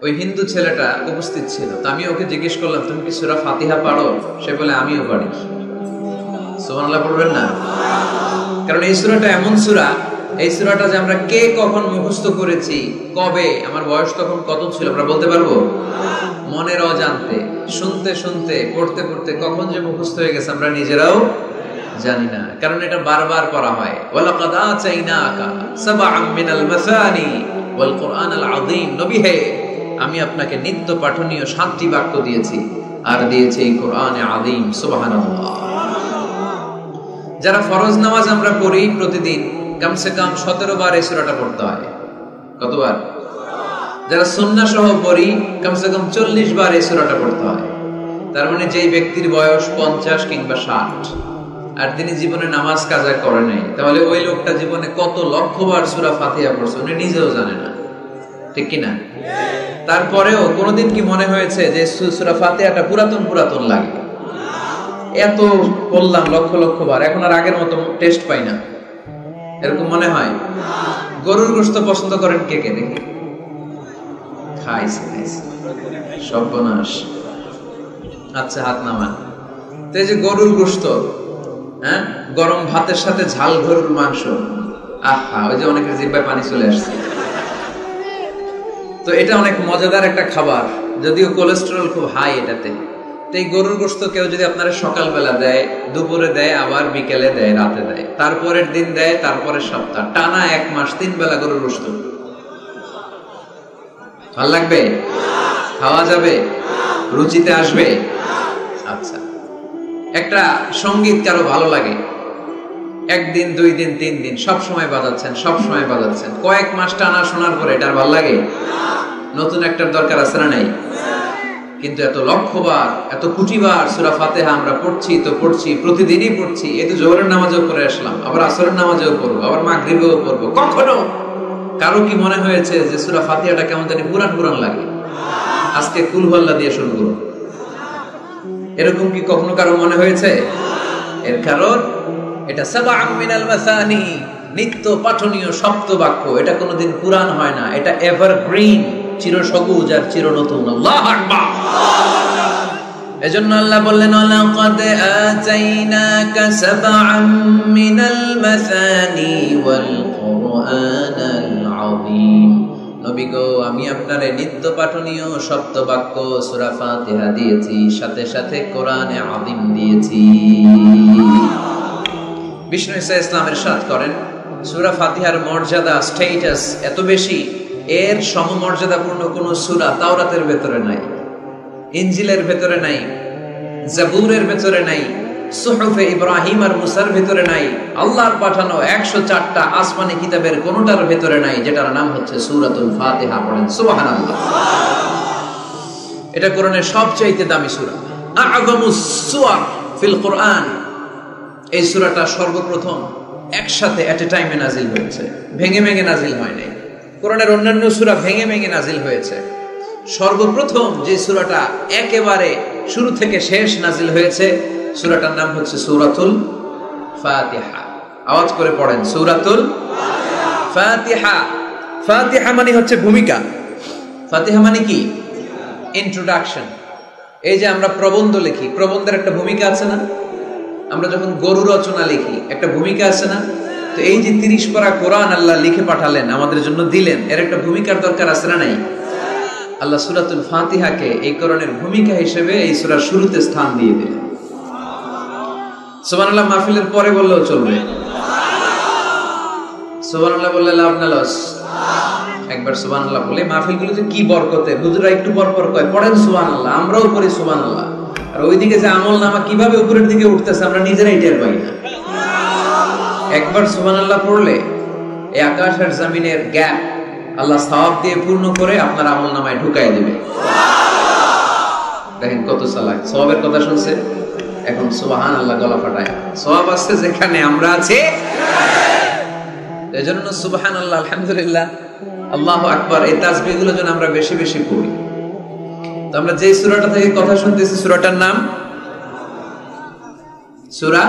ওই হিন্দু ছেলেটা উপস্থিত ছিল। তো আমি ওকে জিজ্ঞেস করলাম, তুমি কি সূরা ফাতিহা পারো? সে বলে, আমিও পারি। সুবহানাল্লাহ পড়বেন না? কারণ এই সূরাটা এমন সূরা, এই সূরাটা যে আমরা কে কখন মুখস্থ করেছি, কবে, আমার বয়স তখন কত ছিল আমরা বলতে পারবো? মনের অজান্তে, শুনতে শুনতে, পড়তে পড়তে কখন যে মুখস্থ হয়ে গেছে আমরা নিজেরাও জানি না। কারণ এটা বারবার পড়া হয়। ওয়ালাকাদ আতাইনাকা সাবআন মিনাল মাসানি ওয়াল কুরআনাল আযীম। নবী হে, আমি আপনাকে নিত্য পাঠনীয় 7টি বাক্য দিয়েছি, আর দিয়েছি এই কোরআনে আযীম। সুবহানাল্লাহ। যারা ফরজ নামাজ আমরা পড়ি প্রতিদিন, কমসে কম 17 বার এই সূরাটা পড়তে হয়। কতবার? যারা সুন্নাহ সহ পড়ি, কমসে কম 40 বার এই সূরাটা পড়তে হয়। তার মানে যেই ব্যক্তির বয়স 50 কিংবা 60 আর তিনি জীবনে নামাজ কাজা করে নাই, তাহলে ওই লোকটা জীবনে কত লক্ষবার সূরা ফাতিহা পড়ছে উনি নিজেও জানে না, ঠিক কি না? তারপরেও কোনোদিন কি মনে হয়েছে যে সূরা ফাতিহাটা পুরাতন পুরাতন লাগে? এত পড়লাম লক্ষ লক্ষ বার, এখন আর আগের মতো টেস্ট পাই না, এরকম মনে হয়? গরুর গোশত পছন্দ করেন কে কে? দেখি। খাইছে সর্বনাশ। আচ্ছা, হাত নামান। তো এই যে গরুর গোশত, হ্যাঁ, গরম ভাতের সাথে ঝাল গরুর মাংস, আহা, ওই যে অনেকের জিহ্বায় পানি চলে আসছে। তো এটা অনেক মজাদার একটা খাবার, যদিও কোলেস্টেরল খুব হাই এটাতে। তো এই গরুর গোশত কেউ যদি আপনারা সকালবেলা দেয়, দুপুরে দেয়, আবার বিকেলে দেয়, রাতে দেয়, তারপরের দিন দেয়, তারপরের সপ্তাহ, টানা 1 মাস 3 বেলা গরুর গোশত, ভাল লাগবে? খাওয়া যাবে? রুচিতে আসবে? আচ্ছা, একটা সঙ্গীত কারো ভালো লাগে, 1 দিন 2 দিন 3 দিন সব সময় বাজাচ্ছেন, সব সময় বাজাচ্ছেন, কয়েক মাস টানা শোনার পরে এটা আর ভালো লাগে? নতুন একটার দরকার আছে না নাই? কিন্তু এত লক্ষবার, এত কোটিবার সূরা ফাতিহা আমরা পড়ছি তো পড়ছি, প্রতিদিনই পড়ছি। এই তো জোহরের নামাজেও পড়ে আসলাম, আবার আসরের নামাজেও পড়বো, আবার মাগরিবেও পড়বো। কখনো কারো কি মনে হয়েছে যে সূরা ফাতিহাটা কেমন জানি পুরান পুরান লাগে? আজকে কুল হুয়াল্লাহ দিয়ে শুরু করব, এরকম কি কখনো কারো মনে হয়েছে? এর কারণ এটা সাবআম মিনাল মাসানি, নিত্য পাঠনীয় শব্দ বাক্য। এটা কোনোদিন পুরান হয় না, এটা এভারগ্রিন, চিরসবুজ আর চিরনতুন। আল্লাহু আকবার। এজন্য আল্লাহ বললেন, লাকাদ আতাইনাকা সাবআম মিনাল মাসানি ওয়াল কুরআনাল আযীম। নবী গো, আমি আপনারে নিত্য পাঠনীয় শব্দ বাক্য সূরা ফাতিহা দিয়েছি, সাথে সাথে কোরআনে আযীম দিয়েছি। বিষ্ণু ঈসা ইসলামের ইরশাদ করেন, সূরা ফাতিহার মর্যাদা, স্ট্যাটাস এত বেশি, এর সমমর্যাদাপূর্ণ কোন সূরা তাওরাতের ভেতরে নাই, ইনজিলের ভেতরে নাই, জাবুরের ভেতরে নাই, সুহুফে ইব্রাহিম আর মুসার ভেতরে নাই, আল্লাহর পাঠানো 104টা আসমানি কিতাবের কোনটার ভেতরে নাই, যেটার নাম হচ্ছে সূরাতুল ফাতিহা। পড়েন সুবহানাল্লাহ। এটা কোরআনের সবচেয়ে দামি সূরা, আ'যামুস সুওয়ার ফিল কোরআন। এই সূরাটা সর্বপ্রথম একসাথে এট এ টাইমে নাজিল হয়েছে, ভেঙে ভেঙে নাজিল হয় নাই। কোরআনের অন্যান্য সূরা ভেঙে ভেঙে নাজিল হয়েছে, সর্বপ্রথম যে সূরাটা একেবারে শুরু থেকে শেষ নাজিল হয়েছে, সূরাটার নাম হচ্ছে সূরাতুল ফাতিহা। আওয়াজ করে পড়েন, সূরাতুল ফাতিহা। ফাতিহা মানে হচ্ছে ভূমিকা। ফাতিহা মানে কি? ইন্ট্রোডাকশন। এই যে আমরা প্রবন্ধ লিখি, প্রবন্ধের একটা ভূমিকা আছে না? আমরা যখন গরু রচনা লিখি, একটা ভূমিকা আছে না? তো এই যে 30 পারা কোরআন আল্লাহ লিখে পাঠালেন, আমাদের জন্য দিলেন, এর একটা ভূমিকার দরকার আছে না নাই? আল্লাহ সূরাতুল ফাতিহাকে এই কোরআনের ভূমিকা হিসেবে এই সূরার শুরুতে স্থান দিয়ে দিলেন। সুবহানাল্লাহ মাহফিলের পরে বললেও চলবে, সুবহানাল্লাহ বললে লাভ না লস? একবার সুবহানাল্লাহ বলে মাহফিলগুলোতে কি বরকতে, হুজুররা একটু পর পর কয় পড়েন সুবহানাল্লাহ, আমরাও পড়ি সুবহানাল্লাহ। আর ওইদিকে যে আমলনামা কিভাবে উপরের দিকে উঠতেছে আমরা নিজেরাই টের পাই না। একবার সুবহানাল্লাহ পড়লে এই আকাশ আর জমিনের গ্যাপ আল্লাহ সওয়াব দিয়ে পূর্ণ করে আপনার আমলনামায় ঢুকাই দিবে। দেখেন কত চালাক, সওয়াবের কথা শুনছে, এখন সুবহানাল্লাহ গলা ফাটায়। সওয়াব আছে যেখানে আমরা আছি, এজন্য সুবহানাল্লাহ, আলহামদুলিল্লাহ, আল্লাহু আকবার, এই তাসবিহগুলো যেন আমরা বেশি বেশি পড়ি। তো আমরা যে সূরাটা থেকে কথা শুনতেছি, সূরাটার নাম সূরা,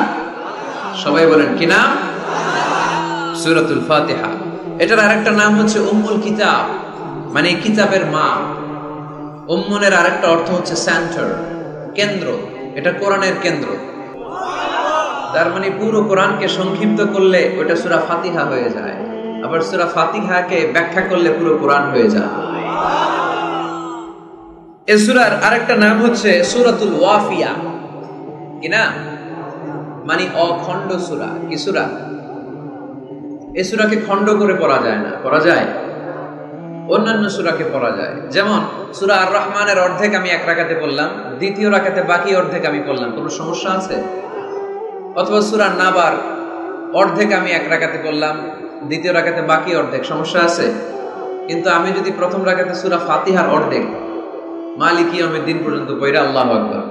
সবাই বলেন কি নাম? সূরাতুল ফাতিহা। এটার আরেকটা নাম হচ্ছে উম্মুল কিতাব, মানে কিতাবের মা। উম্মুনের আরেকটা অর্থ হচ্ছে সেন্টার, কেন্দ্র। এটা কোরআনের কেন্দ্র। তার মানে পুরো কোরআনকে সংক্ষিপ্ত করলে ওটা সূরা ফাতিহা হয়ে যায়, আবার সূরা ফাতিহাকে ব্যাখ্যা করলে পুরো কোরআন হয়ে যায়। এই সূরার আরেকটা নাম হচ্ছে সূরাতুল ওয়াফিয়া। কি না? মানে অখণ্ড সূরা। কি সূরা? এই সূরাকে খণ্ড করে পড়া যায় না। পড়া যায়? অন্যান্য সূরাকে পড়া যায়। যেমন সূরা আর রহমানের অর্ধেক আমি এক রাকাতে পড়লাম, দ্বিতীয় রাকাতে বাকি অর্ধেক আমি পড়লাম, কোনো সমস্যা আছে? অথবা সূরা নাবার অর্ধেক আমি এক রাকাতে পড়লাম, দ্বিতীয় রাকাতে বাকি অর্ধেক, সমস্যা আছে? কিন্তু আমি যদি প্রথম রাকাতে সূরা ফাতিহার অর্ধেক মালিক ইয়াউমিদ দিন পর্যন্ত পড়া আল্লাহু আকবার,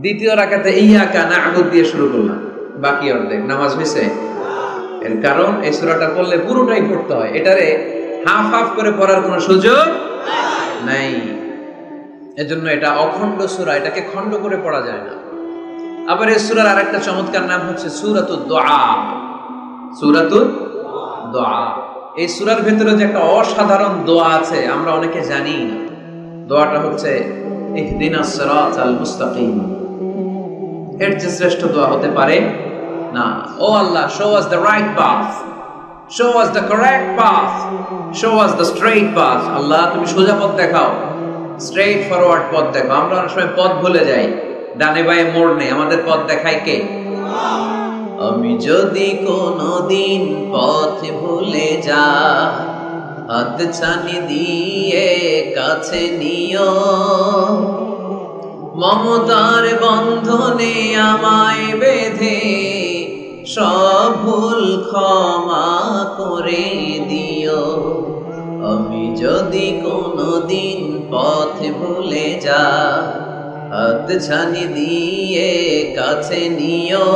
দ্বিতীয় রাকাতে ইয়্যাকা না'বুদু দিয়ে শুরু করলাম, বাকি অর্ধেক, নামাজ হইছে? এর কারণ এই সূরাটা পড়লে পুরোটাই পড়তে হয়, এটারে হাফ হাফ করে পড়ার কোনো সুযোগ নাই। এজন্য এটা অখণ্ড সূরা, এটাকে খণ্ড করে পড়া যায় না। আবার এই সূরার আরেকটা চমৎকার নাম হচ্ছে সূরাতুদ দুআ। সূরাতুদ দুআ। এই সূরার ভিতরে যে একটা অসাধারণ দোয়া আছে আমরা অনেকে জানি না। দোয়াটা হচ্ছে ইহদিনাস সিরাতাল মুস্তাকিম। এর চেয়ে শ্রেষ্ঠ দোয়া হতে পারে না। ও আল্লাহ, show us the right path, show us the correct path, show us the straight path. আল্লাহ তুমি সোজা পথ দেখাও, স্ট্রেইট ফরওয়ার্ড পথ দেখাও। আমরা অনেক সময় পথ ভুলে যাই, ডানে বাঁয়ে মোড় নেই, আমাদের পথ দেখায় কে? আমি যদি কোনদিন পথ ভুলে যাই, হাত ছানি দিয়ে কাছে নিও, মমতার বন্ধনে আমায় বেঁধে সব ভুল ক্ষমা করে দিও। আমি যদি কোনদিন পথ ভুলে যাই, হাত ছানি দিয়ে কাছে নিও,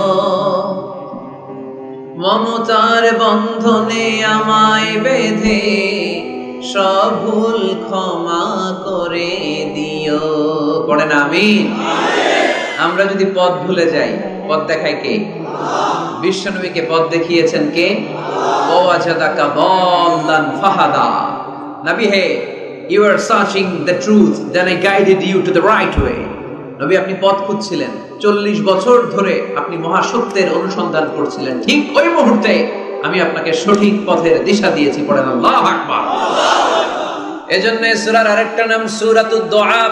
মমতার বন্ধনে আমায় বেঁধে সব ভুল ক্ষমা করে দিও। পড়েন আমিন। আমরা যদি পথ ভুলে যাই, পথ দেখায় কে? বিশ্বনবীকে পথ দেখিয়েছেন কে? ও আজাদাকা দাল্লান ফাহাদা। নবী হে, you are searching the truth, then I guided you to the right way. নবী আপনি পথ খুঁজছিলেন, 40 বছর ধরে আপনি মহাসত্যের অনুসন্ধান করছিলেন, ঠিক ওই মুহূর্তে আমি আপনাকে সঠিক পথের দিশা দিয়েছি। পড়েন আল্লাহু আকবার। এজন্য সূরার আরেকটা নাম সূরাতুদ দুআ।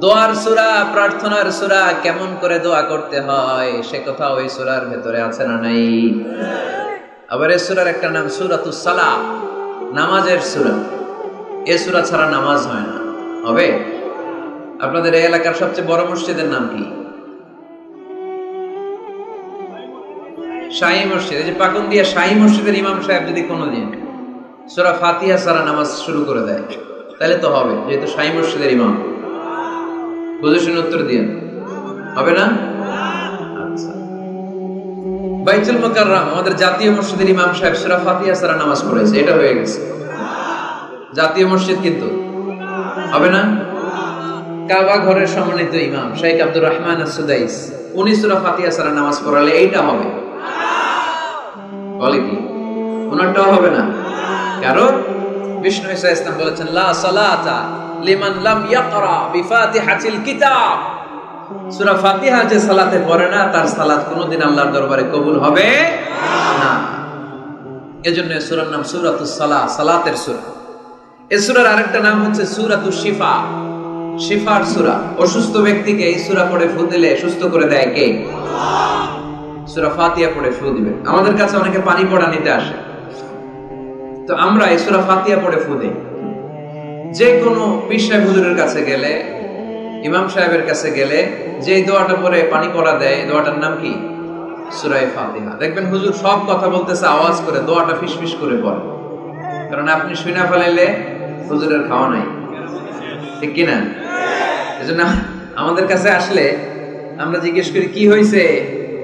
দোয়ার সূরা, প্রার্থনার সূরা, কেমন করে দোয়া করতে হয় সে কথা ওই সূরার ভেতরে আছে না নাই? আবার এই সূরার একটা নাম সূরাতুস সালাহ, নামাজের সূরা। এই সূরা ছাড়া নামাজ হয় না। হবে? আপনাদের এই এলাকার সবচেয়ে বড় মসজিদের নাম কি? শাহী মসজিদ। এই যে পাকুন্দিয়া শাহী মসজিদের ইমাম সাহেব যদি কোনোদিন সূরা ফাতিহা ছাড়া নামাজ শুরু করে দেয় তাহলে তো হবে, যেহেতু শাহী মসজিদের ইমাম। বুঝেছেন? উত্তর দিয়ে হবে না? আচ্ছা, বাইতুল মুকাররম আমাদের জাতীয় মসজিদের ইমাম সাহেব সূরা ফাতিহা ছাড়া নামাজ পড়েছে, এটা হয়ে গেছে জাতীয় মসজিদ, কিন্তু হবে না? কাবা ঘরের সম্মানিত ইমাম শেখ আব্দুর রহমান আস-সুদাইস, উনি সূরা ফাতিহা ছাড়া নামাজ পড়ালে এইটা হবে? বলে কি ওনারটাও হবে না? কারণ বিষ্ণু ঈসা ইসলাম বলেছেন লা সালাতা লিমান লাম ইয়াকরা বিফাতিহাতিল কিতাব। সূরা ফাতিহা যে সালাতে পড়ে না তার সালাত কোনোদিন আল্লাহর দরবারে কবুল হবে না। এজন্য এই সূরার নাম সূরাতুস সালাহ, সালাতের সূরা। এই সূরার আরেকটা নাম হচ্ছে সূরাতুশ শিফা, শিফার সূরা। অসুস্থ ব্যক্তিকে এই সূরা পড়ে ফু দিলে সুস্থ করে দেয় কে? সূরা ফাতিহা পড়ে ফু দিবেন। আমাদের কাছে অনেকে পানি পড়া নিতে আসে, তো আমরা এই সূরা ফাতিহা পড়ে ফু দেই। যে কোনো পীর সাহেব হুজুরের কাছে গেলে, ইমাম সাহেবের কাছে গেলে যে দোয়াটা পড়ে পানি পড়া দেয়, দোয়াটার নাম কি? সূরা ফাতিহা। দেখবেন হুজুর সব কথা বলতেছে আওয়াজ করে, দোয়াটা ফিসফিস করে পড়ে, কারণ আপনি শুনে ফেলাইলে হুজুরের খাওয়া নাই, ঠিক কিনা? এজন্য আমাদের কাছে আসলে আমরা জিজ্ঞেস করি কি হয়েছে,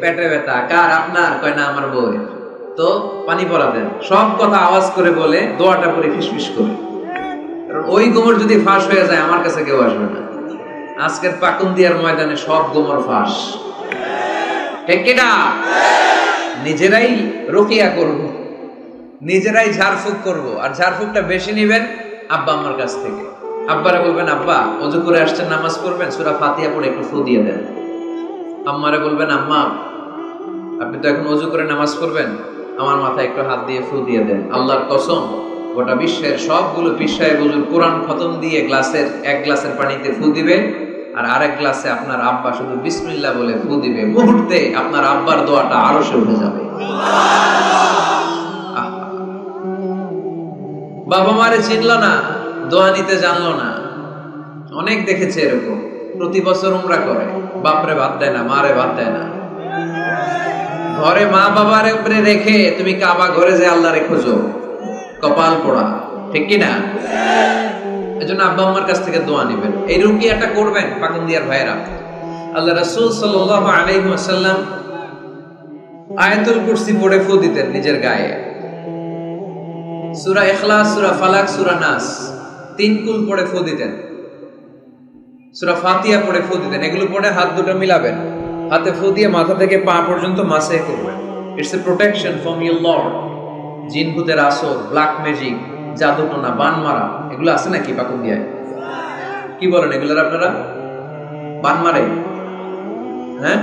পেটে ব্যথা কার? আপনার? কয় না আমার বউয়ের। তো পানি পড়া দেন, সব কথা আওয়াজ করে বলে, দোয়াটা পড়ে ফিসফিস করে, কারণ ওই গোমর যদি ফাঁস হয়ে যায় আমার কাছে কেউ আসবে না। আজকের পাকুন্দিয়ার ময়দানে সব গোমর ফাঁস, ঠিক কিনা? নিজেরাই রুকিয়া করব, নিজেরাই ঝাড়ফুঁক করব, আর ঝাড়ফুঁকটা বেশি নিবেন আব্বা আম্মার কাছ থেকে। আব্বারা বলবেন আব্বা ওযু করে আসছেন নামাজ পড়বেন, সূরা ফাতিহা পড়ে একটু ফু দিয়ে দেন। আম্মারে বলবেন আম্মা আপনি তো এখন ওযু করে নামাজ পড়বেন, আমার মাথায় একটু হাত দিয়ে ফু দিয়ে দেন। আল্লাহর কসম গোটা বিশ্বের সবগুলো পীর সাহেব হুজুর কোরআন খতম দিয়ে গ্লাসের এক গ্লাসের পানিতে ফু দিবে, আর আরেক গ্লাসে আপনার আব্বা শুধু বিসমিল্লাহ বলে ফু দিবে, মুহূর্তে আপনার আব্বার দোয়াটা আরশে উঠে যাবে। বাবা মারে চিনল না, দোয়া নিতে জানলো না। অনেক দেখেছে এরকম, প্রতি বছর উমরা করে, বাপরে ভাত দেয় না, মারে ভাত দেয় না। ঘরে মা বাবার উপরে রেখে তুমি কাবা ঘরে যে আল্লাহরে খোঁজো, কপাল পোড়া, ঠিক কিনা? এজন্য আব্বা আম্মার কাছ থেকে দোয়া নেবেন, এই রুকিয়াটা করবেন। পাকুন্দিয়ার ভাইরা, আল্লাহ রাসূল সাল্লাল্লাহু আলাইহি ওয়াসাল্লাম আয়াতুল কুরসি পড়ে ফু দিতেন নিজের গায়ে। সূরা ইখলাস, সূরা ফালাক, সূরা নাস 3 কুল পড়ে ফু দিতেন। সূরা ফাতিহা পড়ে ফু দিতেন। এগুলো পড়ে হাত দুটো মিলাবেন, হাতে ফু দিয়ে মাথা থেকে পা পর্যন্ত মাসে করবেন। It's a protection from your Lord. জিন ভূতের আসর, ব্ল্যাক ম্যাজিক, জাদু টোনা, বান মারা, এগুলো আছে নাকি পাকুন্দিয়ায়? কি বলেন এগুলোর আপনারা? বান মারে? হ্যাঁ,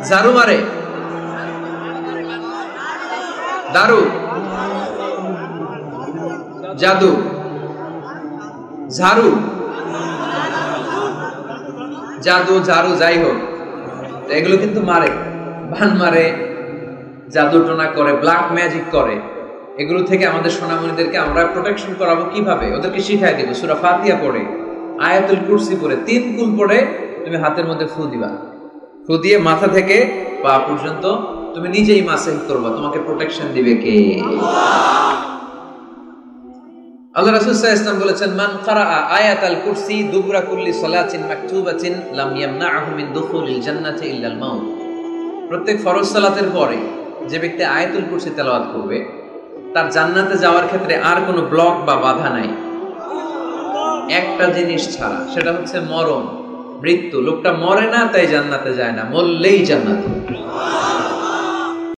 ঝাড়ু মারে, দারু, জাদু, ঝাড়ু, জাদু, ঝাড়ু, যাই হোক, এগুলো কিন্তু মারে, বান মারে, জাদু টোনা করে, ব্ল্যাক ম্যাজিক করে। এগুলো থেকে আমাদের সোনামণিদেরকে আমরা প্রোটেকশন করাবো কিভাবে? ওদেরকে শিখাই দিব সূরা ফাতিহা পড়ে, আয়াতুল কুরসি পড়ে, 3 কুল পড়ে তুমি হাতের মধ্যে ফু দিবা। ফু দিয়ে মাথা থেকে পা পর্যন্ত তুমি নিজেই মাসেহ করবা। তোমাকে প্রোটেকশন দিবে কে? আল্লাহ রাসূল সাল্লাল্লাহু আলাইহি ওয়াসাল্লাম বলেছেন, মান ক্বারাআ আয়াতাল কুরসি দুবরা কুল্লি সালাতিন মাকতুবাতিন লাম ইয়ামনাহু মিন দুখুলিল জান্নাতি ইল্লাল মাউত। প্রত্যেক ফরজ সালাতের পরে যে ব্যক্তি আয়াতুল কুরসি তেলাওয়াত করবে তার জান্নাতে যাওয়ার ক্ষেত্রে আর কোনো ব্লক বা বাধা নাই, একটা জিনিস ছাড়া, সেটা হচ্ছে মরণ। মৃত্যু, লোকটা মরে না তাই জান্নাতে যায় না, মরলেই জান্নাত।